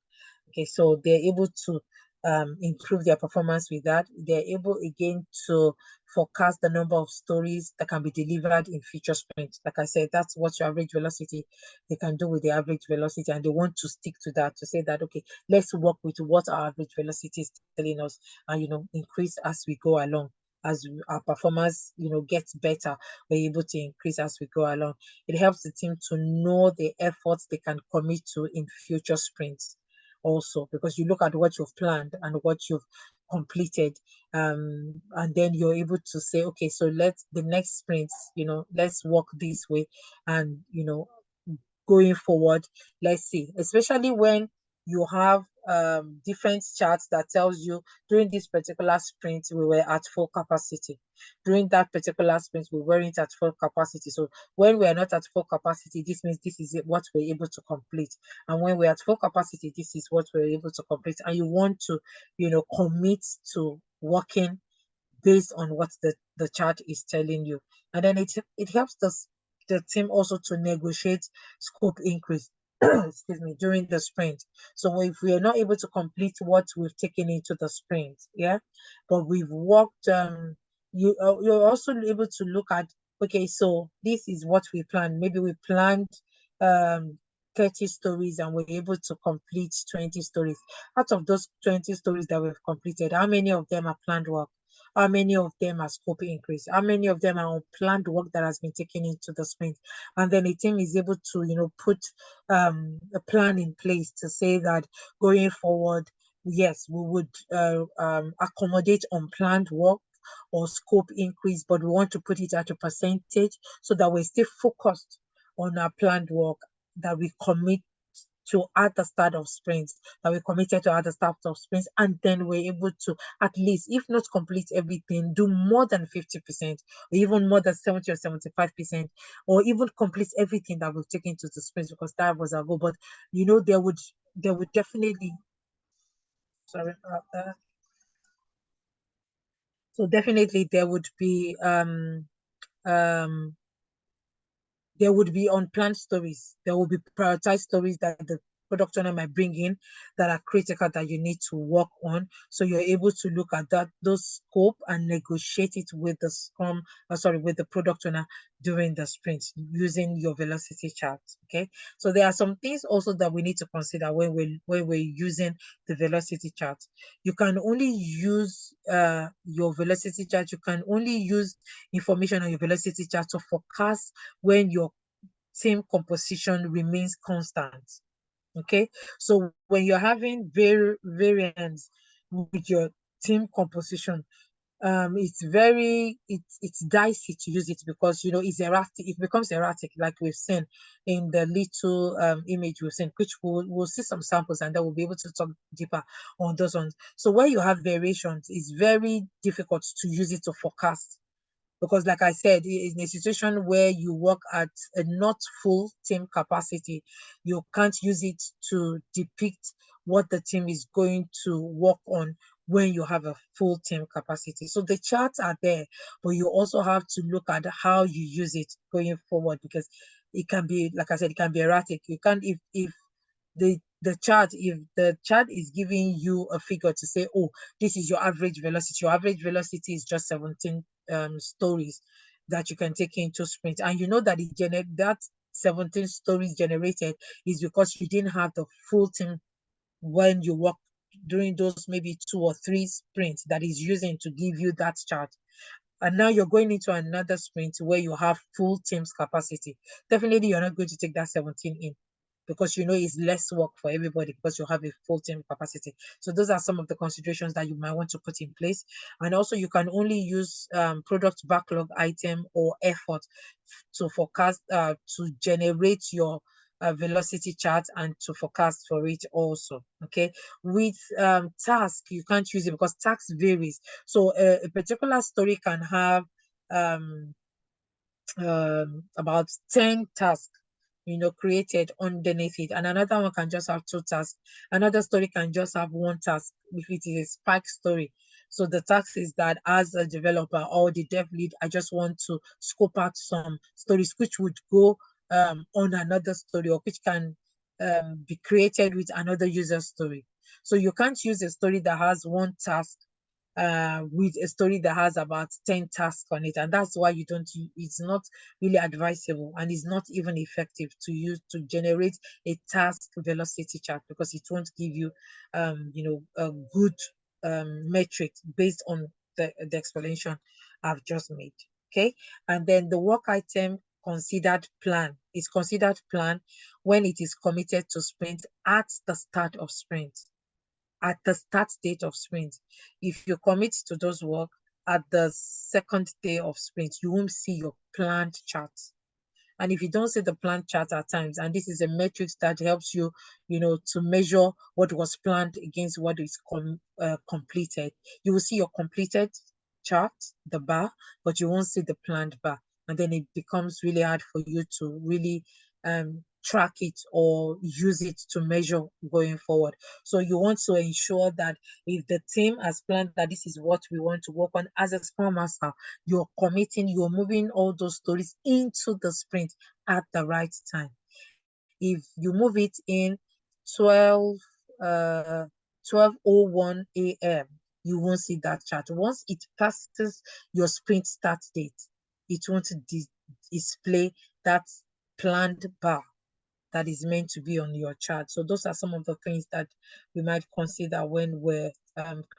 Okay, so they're able to improve their performance with that. They're able again to forecast the number of stories that can be delivered in future sprints. Like I said, that's what your average velocity they can do with the average velocity, and they want to stick to that, to say that, okay, let's work with what our average velocity is telling us, and increase as we go along. As our performance, gets better, we're able to increase as we go along. It helps the team to know the efforts they can commit to in future sprints also, because you look at what you've planned and what you've completed, and then you're able to say, okay, so let's the next sprints, let's work this way, and going forward, let's see, especially when you have different charts that tells you during this particular sprint we were at full capacity, during that particular sprint we weren't at full capacity. So when we're not at full capacity, this means this is what we're able to complete, and when we're at full capacity, this is what we're able to complete. And you want to commit to working based on what the chart is telling you. And then it helps the the team also to negotiate scope increase excuse me, during the sprint. So if we are not able to complete what we've taken into the sprint, yeah, but we've worked, you're also able to look at, okay, so this is what we planned. Maybe we planned um 30 stories and we're able to complete 20 stories. Out of those 20 stories that we've completed, how many of them are planned work? How many of them are scope increase? How many of them are unplanned work that has been taken into the sprint? And then the team is able to, put a plan in place to say that going forward, yes, we would accommodate unplanned work or scope increase, but we want to put it at a percentage so that we stay focused on our planned work that we commit to at the start of sprints, that we committed to at the start of sprints, and then we're able to at least, if not complete everything, do more than 50%, or even more than 70 or 75%, or even complete everything that we've taken to the sprints, because that was our goal. But there would definitely, sorry about that. So definitely um there would be unplanned stories. There will be prioritized stories that the product owner might bring in that are critical that you need to work on. So you're able to look at those scope and negotiate it with the with the product owner during the sprint using your velocity chart. Okay. So there are some things also that we need to consider when we're using the velocity chart. You can only use your velocity chart. You can only use information on your velocity chart to forecast when your team composition remains constant. Okay, so when you're having variance with your team composition, it's dicey to use it because it's erratic. It becomes erratic, like we've seen in the little image we've seen, which we'll see some samples and then we'll be able to talk deeper on those ones. So where you have variations, it's very difficult to use it to forecast because like I said, in a situation where you work at a not full team capacity, you can't use it to depict what the team is going to work on when you have a full team capacity. So the charts are there, but you also have to look at how you use it going forward because it can be, like I said, it can be erratic. You can't if if the chart is giving you a figure to say, oh, this is your average velocity. Your average velocity is just 17 stories that you can take into sprint, and you know that that 17 stories generated is because you didn't have the full team when you work during those maybe 2 or 3 sprints that is using to give you that chart. And now you're going into another sprint where you have full team's capacity. Definitely, you're not going to take that 17 in because it's less work for everybody because you have a full team capacity. So those are some of the considerations that you might want to put in place. And also you can only use product backlog item or effort to forecast, to generate your velocity chart and to forecast for it also. Okay, with task, you can't use it because task varies. So a particular story can have um about 10 tasks created underneath it, and another one can just have 2 tasks. Another story can just have 1 task if it is a spike story. So the task is that as a developer or the dev lead, I just want to scope out some stories which would go on another story or which can be created with another user story. So you can't use a story that has 1 task with a story that has about 10 tasks on it, and that's why it's not really advisable and it's not even effective to use to generate a task velocity chart because it won't give you a good metric based on the explanation I've just made. Okay, and then the work item considered plan is considered plan when it is committed to sprint at the start of sprint. At the start date of sprint. If you commit to those work at the second day of sprint, you won't see your planned chart. And if you don't see the planned chart at times, and this is a metric that helps you, to measure what was planned against what is completed, you will see your completed chart, the bar, but you won't see the planned bar. And then it becomes really hard for you to really track it or use it to measure going forward. So you want to ensure that if the team has planned that this is what we want to work on as a Scrum Master, you're committing, you're moving all those stories into the sprint at the right time. If you move it in 12 12:01 a.m., you won't see that chart. Once it passes your sprint start date, it won't display that planned bar that is meant to be on your chart. So those are some of the things that we might consider when we're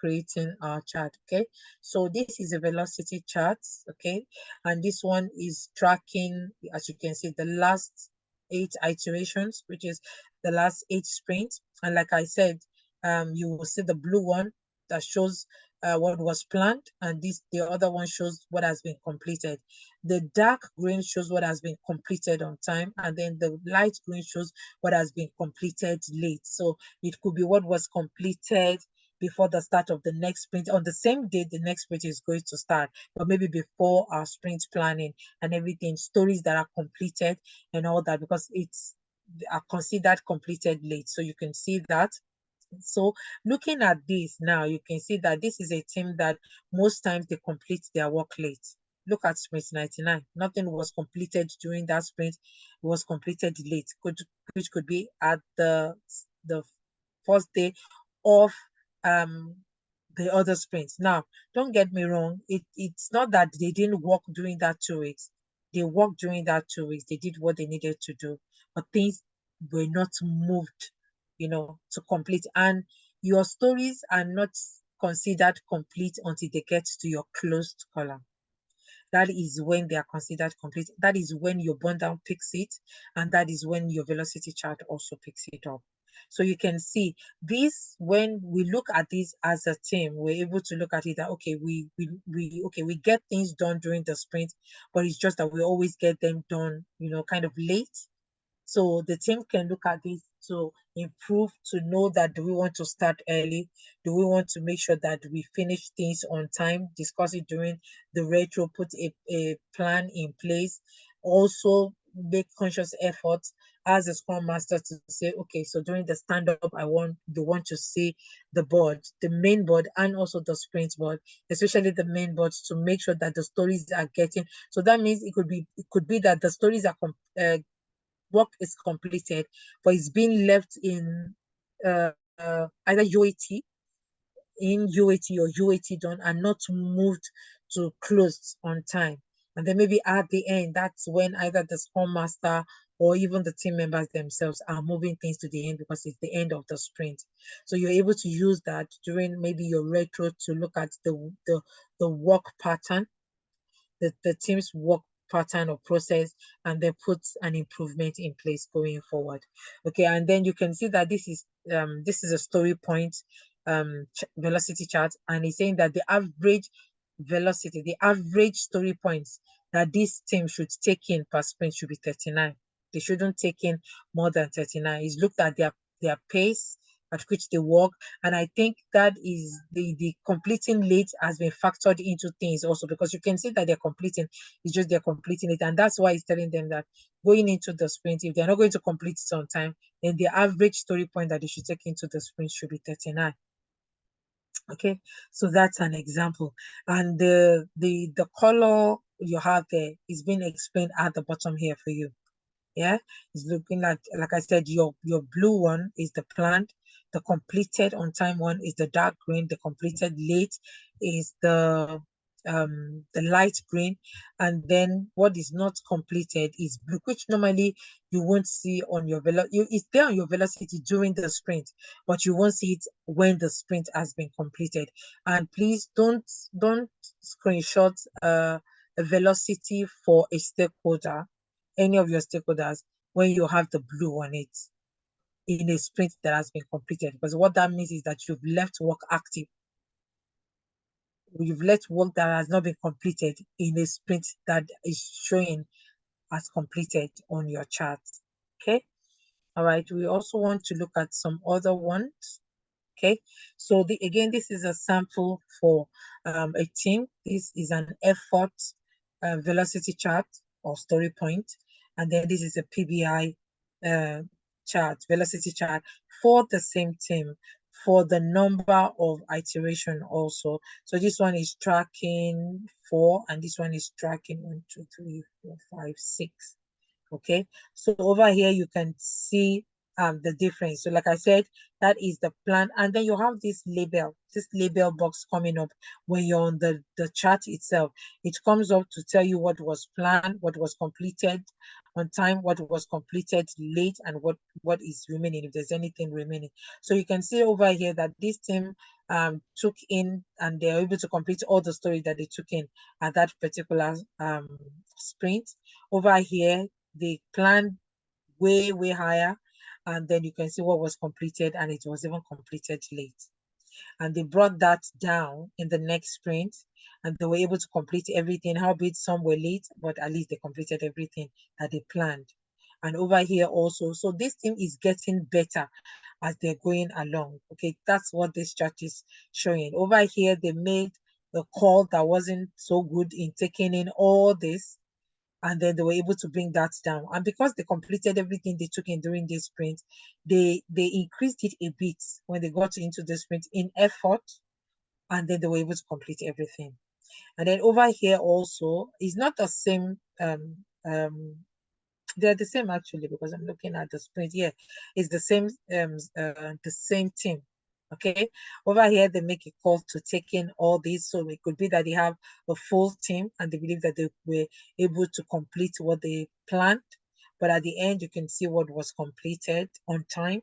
creating our chart. Okay, so this is a velocity chart. Okay, and this one is tracking, as you can see, the last 8 iterations, which is the last 8 sprints. And like I said, you will see the blue one that shows what was planned, and the other one shows what has been completed. The dark green shows what has been completed on time, and then the light green shows what has been completed late. So it could be what was completed before the start of the next sprint, on the same day the next sprint is going to start, but maybe before our sprint planning and everything, stories that are completed and all that, because it's are considered completed late. So you can see that. So looking at this now, you can see that this is a team that most times they complete their work late. Look at sprint 99. Nothing was completed during that sprint. It was completed late, which could be at the first day of the other sprints. Now, don't get me wrong. It's not that they didn't work during that 2 weeks. They worked during that 2 weeks. They did what they needed to do, but things were not moved, to complete. And your stories are not considered complete until they get to your closed column. That is when they are considered complete. That is when your burn down picks it, and that is when your velocity chart also picks it up. So you can see this, when we look at this as a team, we're able to look at it that, okay, we get things done during the sprint, but it's just that we always get them done, kind of late. So the team can look at this to improve, to know that, do we want to start early? Do we want to make sure that we finish things on time? Discuss it during the retro, put a plan in place. Also make conscious efforts as a Scrum Master to say, okay, so during the stand-up, they want to see the board, the main board, and also the sprint board, especially the main board, to make sure that the stories are getting. So that means it could be that the stories are work is completed, but it's being left in either UAT, or UAT done, and not moved to closed on time. And then maybe at the end, that's when either the Scrum Master or even the team members themselves are moving things to the end, because it's the end of the sprint. So you're able to use that during maybe your retro to look at the work pattern, the team's work pattern or process, and then put an improvement in place going forward. Okay, and then you can see that this is a story point velocity chart, and it's saying that the average velocity, the average story points that this team should take in per sprint should be 39. They shouldn't take in more than 39. It's looked at their pace at which they work. And I think that is the completing late has been factored into things also, because you can see that they're completing, it's just they're completing it. And that's why it's telling them that going into the sprint, if they're not going to complete it on time, then the average story point that they should take into the sprint should be 39. Okay, so that's an example. And the color you have there is being explained at the bottom here for you. Yeah, it's looking like I said, your blue one is the planned, the completed on time one is the dark green, the completed late is the light green, and then what is not completed is blue, which normally you won't see on your it's there on your velocity during the sprint, but you won't see it when the sprint has been completed. And please don't screenshot a velocity for a stakeholder, any of your stakeholders, when you have the blue on it in a sprint that has been completed, because what that means is that you've left work active. You've left work that has not been completed in a sprint that is showing as completed on your chart. Okay. All right. We also want to look at some other ones. Okay. So again, this is a sample for a team. This is an effort velocity chart or story point. And then this is a PBI chart, velocity chart for the same team for the number of iteration also. So this one is tracking 4 and this one is tracking 1, 2, 3, 4, 5, 6. Okay, so over here you can see the difference. So like I said, that is the plan, and then you have this label box coming up when you're on the chart itself. It comes up to tell you what was planned, what was completed on time, what was completed late, and what is remaining, if there's anything remaining. So you can see over here that this team took in and they're able to complete all the stories that they took in at that particular sprint. Over here they planned way higher, and then you can see what was completed, and it was even completed late. And they brought that down in the next sprint, and they were able to complete everything, albeit some were late, but at least they completed everything that they planned. And over here also, so this team is getting better as they're going along. Okay, that's what this chart is showing. Over here they made a call that wasn't so good in taking in all this, and then they were able to bring that down. And because they completed everything they took in during this sprint, they increased it a bit when they got into the sprint in effort, and then they were able to complete everything. And then over here also is not the same. They're the same actually, because I'm looking at the sprint here. It's the same team. Okay, over here they make a call to take in all these, so it could be that they have a full team and they believe that they were able to complete what they planned, but at the end you can see what was completed on time.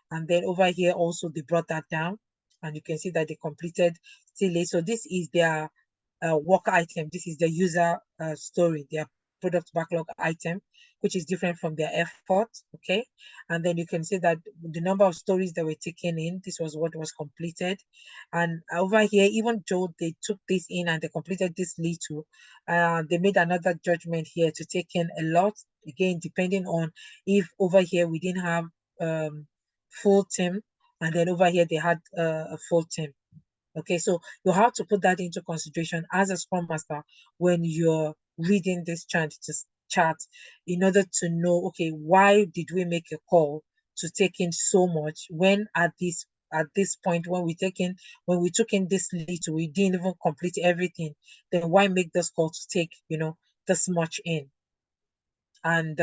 And then over here also they brought that down, and you can see that they completed still late. So this is their work item. This is the user story, their product backlog item, which is different from their effort. Okay, and then you can see that the number of stories that were taken in, this was what was completed. And over here, even though they took this in and they completed this little, they made another judgment here to take in a lot, again depending on if over here we didn't have full team, and then over here they had a full team. Okay, so you have to put that into consideration as a Scrum Master when you're reading this chart in order to know, okay, why did we make a call to take in so much when at this point when we took in this little, we didn't even complete everything. Then why make this call to take this much in? And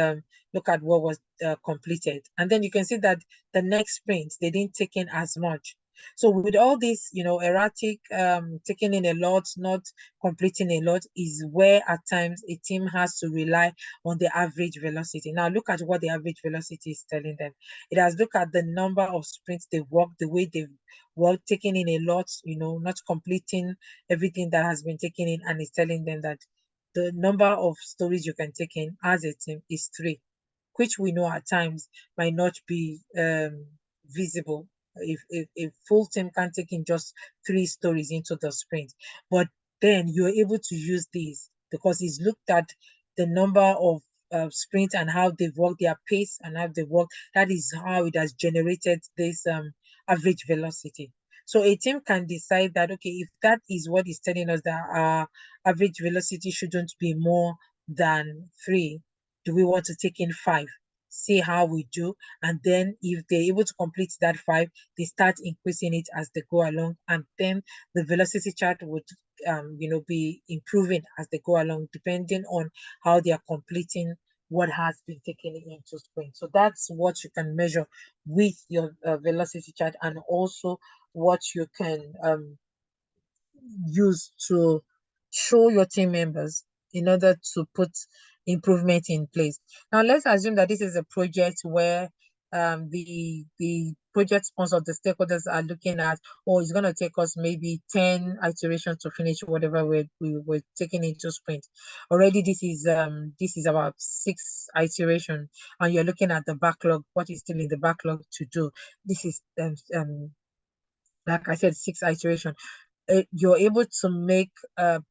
look at what was completed. And then you can see that the next sprint, they didn't take in as much. So with all this, erratic, taking in a lot, not completing a lot, is where at times a team has to rely on the average velocity. Now look at what the average velocity is telling them. It has looked at the number of sprints they've worked, the way they've worked, taking in a lot, not completing everything that has been taken in, and it's telling them that the number of stories you can take in as a team is 3, which we know at times might not be visible if full team can take in just 3 stories into the sprint. But then you're able to use these because it's looked at the number of sprints and how they've worked, their pace and how they work. That is how it has generated this average velocity. So a team can decide that, okay, if that is what is telling us that our average velocity shouldn't be more than 3, do we want to take in 5? See how we do. And then if they're able to complete that 5, they start increasing it as they go along. And then the velocity chart would, be improving as they go along, depending on how they are completing what has been taken into sprint. So that's what you can measure with your velocity chart, and also what you can use to show your team members in order to put improvement in place. Now let's assume that this is a project where the project sponsor, the stakeholders are looking at, oh, it's going to take us maybe 10 iterations to finish whatever we were taking into sprint. Already this is about 6 iterations, and you're looking at the backlog, what is still in the backlog to do. This is like I said, 6 iterations. You're able to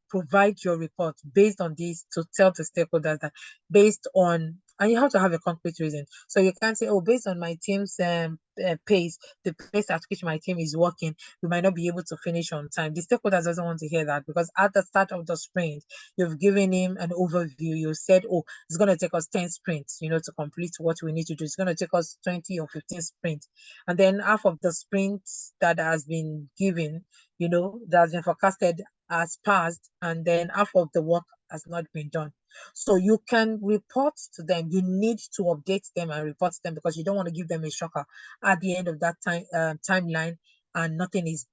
provide your report based on this to tell the stakeholders that based on And you have to have a concrete reason. So you can't say, oh, based on my team's pace, the pace at which my team is working, we might not be able to finish on time. The stakeholders doesn't want to hear that, because at the start of the sprint, you've given him an overview. You said, oh, it's going to take us 10 sprints, to complete what we need to do. It's going to take us 20 or 15 sprints. And then half of the sprints that has been given, that has been forecasted has passed, and then half of the work has not been done. So you can report to them. You need to update them and report to them, because you don't want to give them a shocker at the end of that timeline, and nothing is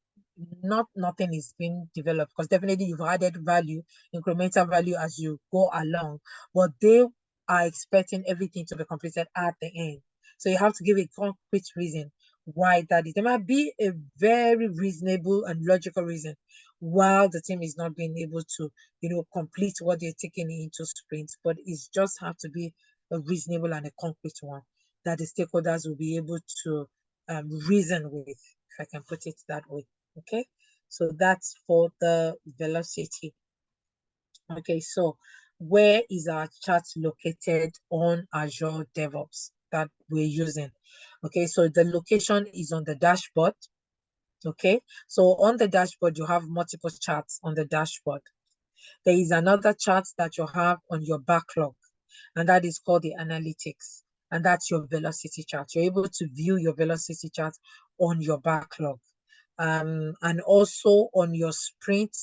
being developed, because definitely you've added value, incremental value as you go along, but they are expecting everything to be completed at the end. So you have to give a concrete reason why that is. There might be a very reasonable and logical reason while the team is not being able to, complete what they're taking into sprints, but it just have to be a reasonable and a concrete one that the stakeholders will be able to reason with, if I can put it that way. Okay, so that's for the velocity. Okay, so where is our chart located on Azure DevOps that we're using? Okay, so the location is on the dashboard. Okay, so on the dashboard, you have multiple charts on the dashboard. There is another chart that you have on your backlog, and that is called the analytics, and that's your velocity chart. You're able to view your velocity chart on your backlog. And also on your sprint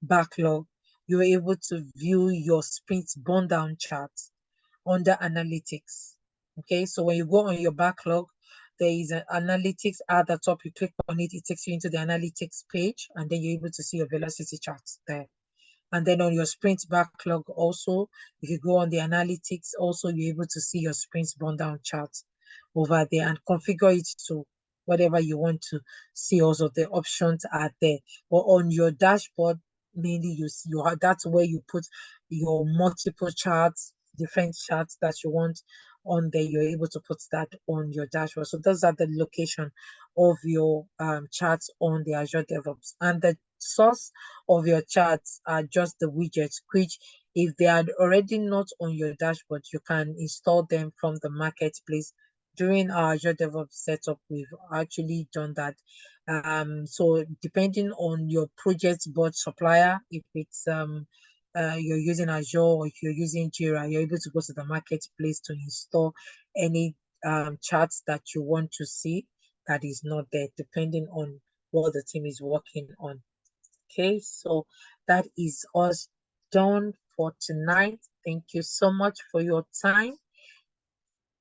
backlog, you're able to view your sprint burn down chart under analytics. Okay, so when you go on your backlog, there is an analytics at the top. You click on it, it takes you into the analytics page, and then you're able to see your velocity charts there. And then on your sprint backlog also, if you go on the analytics, also you're able to see your sprints burn down chart over there and configure it to whatever you want to see. Also, the options are there. But on your dashboard, mainly that's where you put your multiple charts, different charts that you want on there. You're able to put that on your dashboard. So those are the location of your charts on the Azure DevOps. And the source of your charts are just the widgets, which if they are already not on your dashboard, you can install them from the marketplace. During our Azure DevOps setup, we've actually done that. So depending on your project board supplier, if it's you're using Azure or if you're using Jira, you're able to go to the marketplace to install any charts that you want to see that is not there, depending on what the team is working on. Okay, so that is us done for tonight. Thank you so much for your time.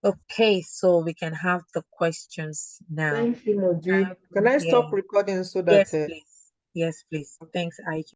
Okay, so we can have the questions now. Thank you, Moji. Can I stop recording so that? Yes, please. Yes, please. Thanks, Aiki.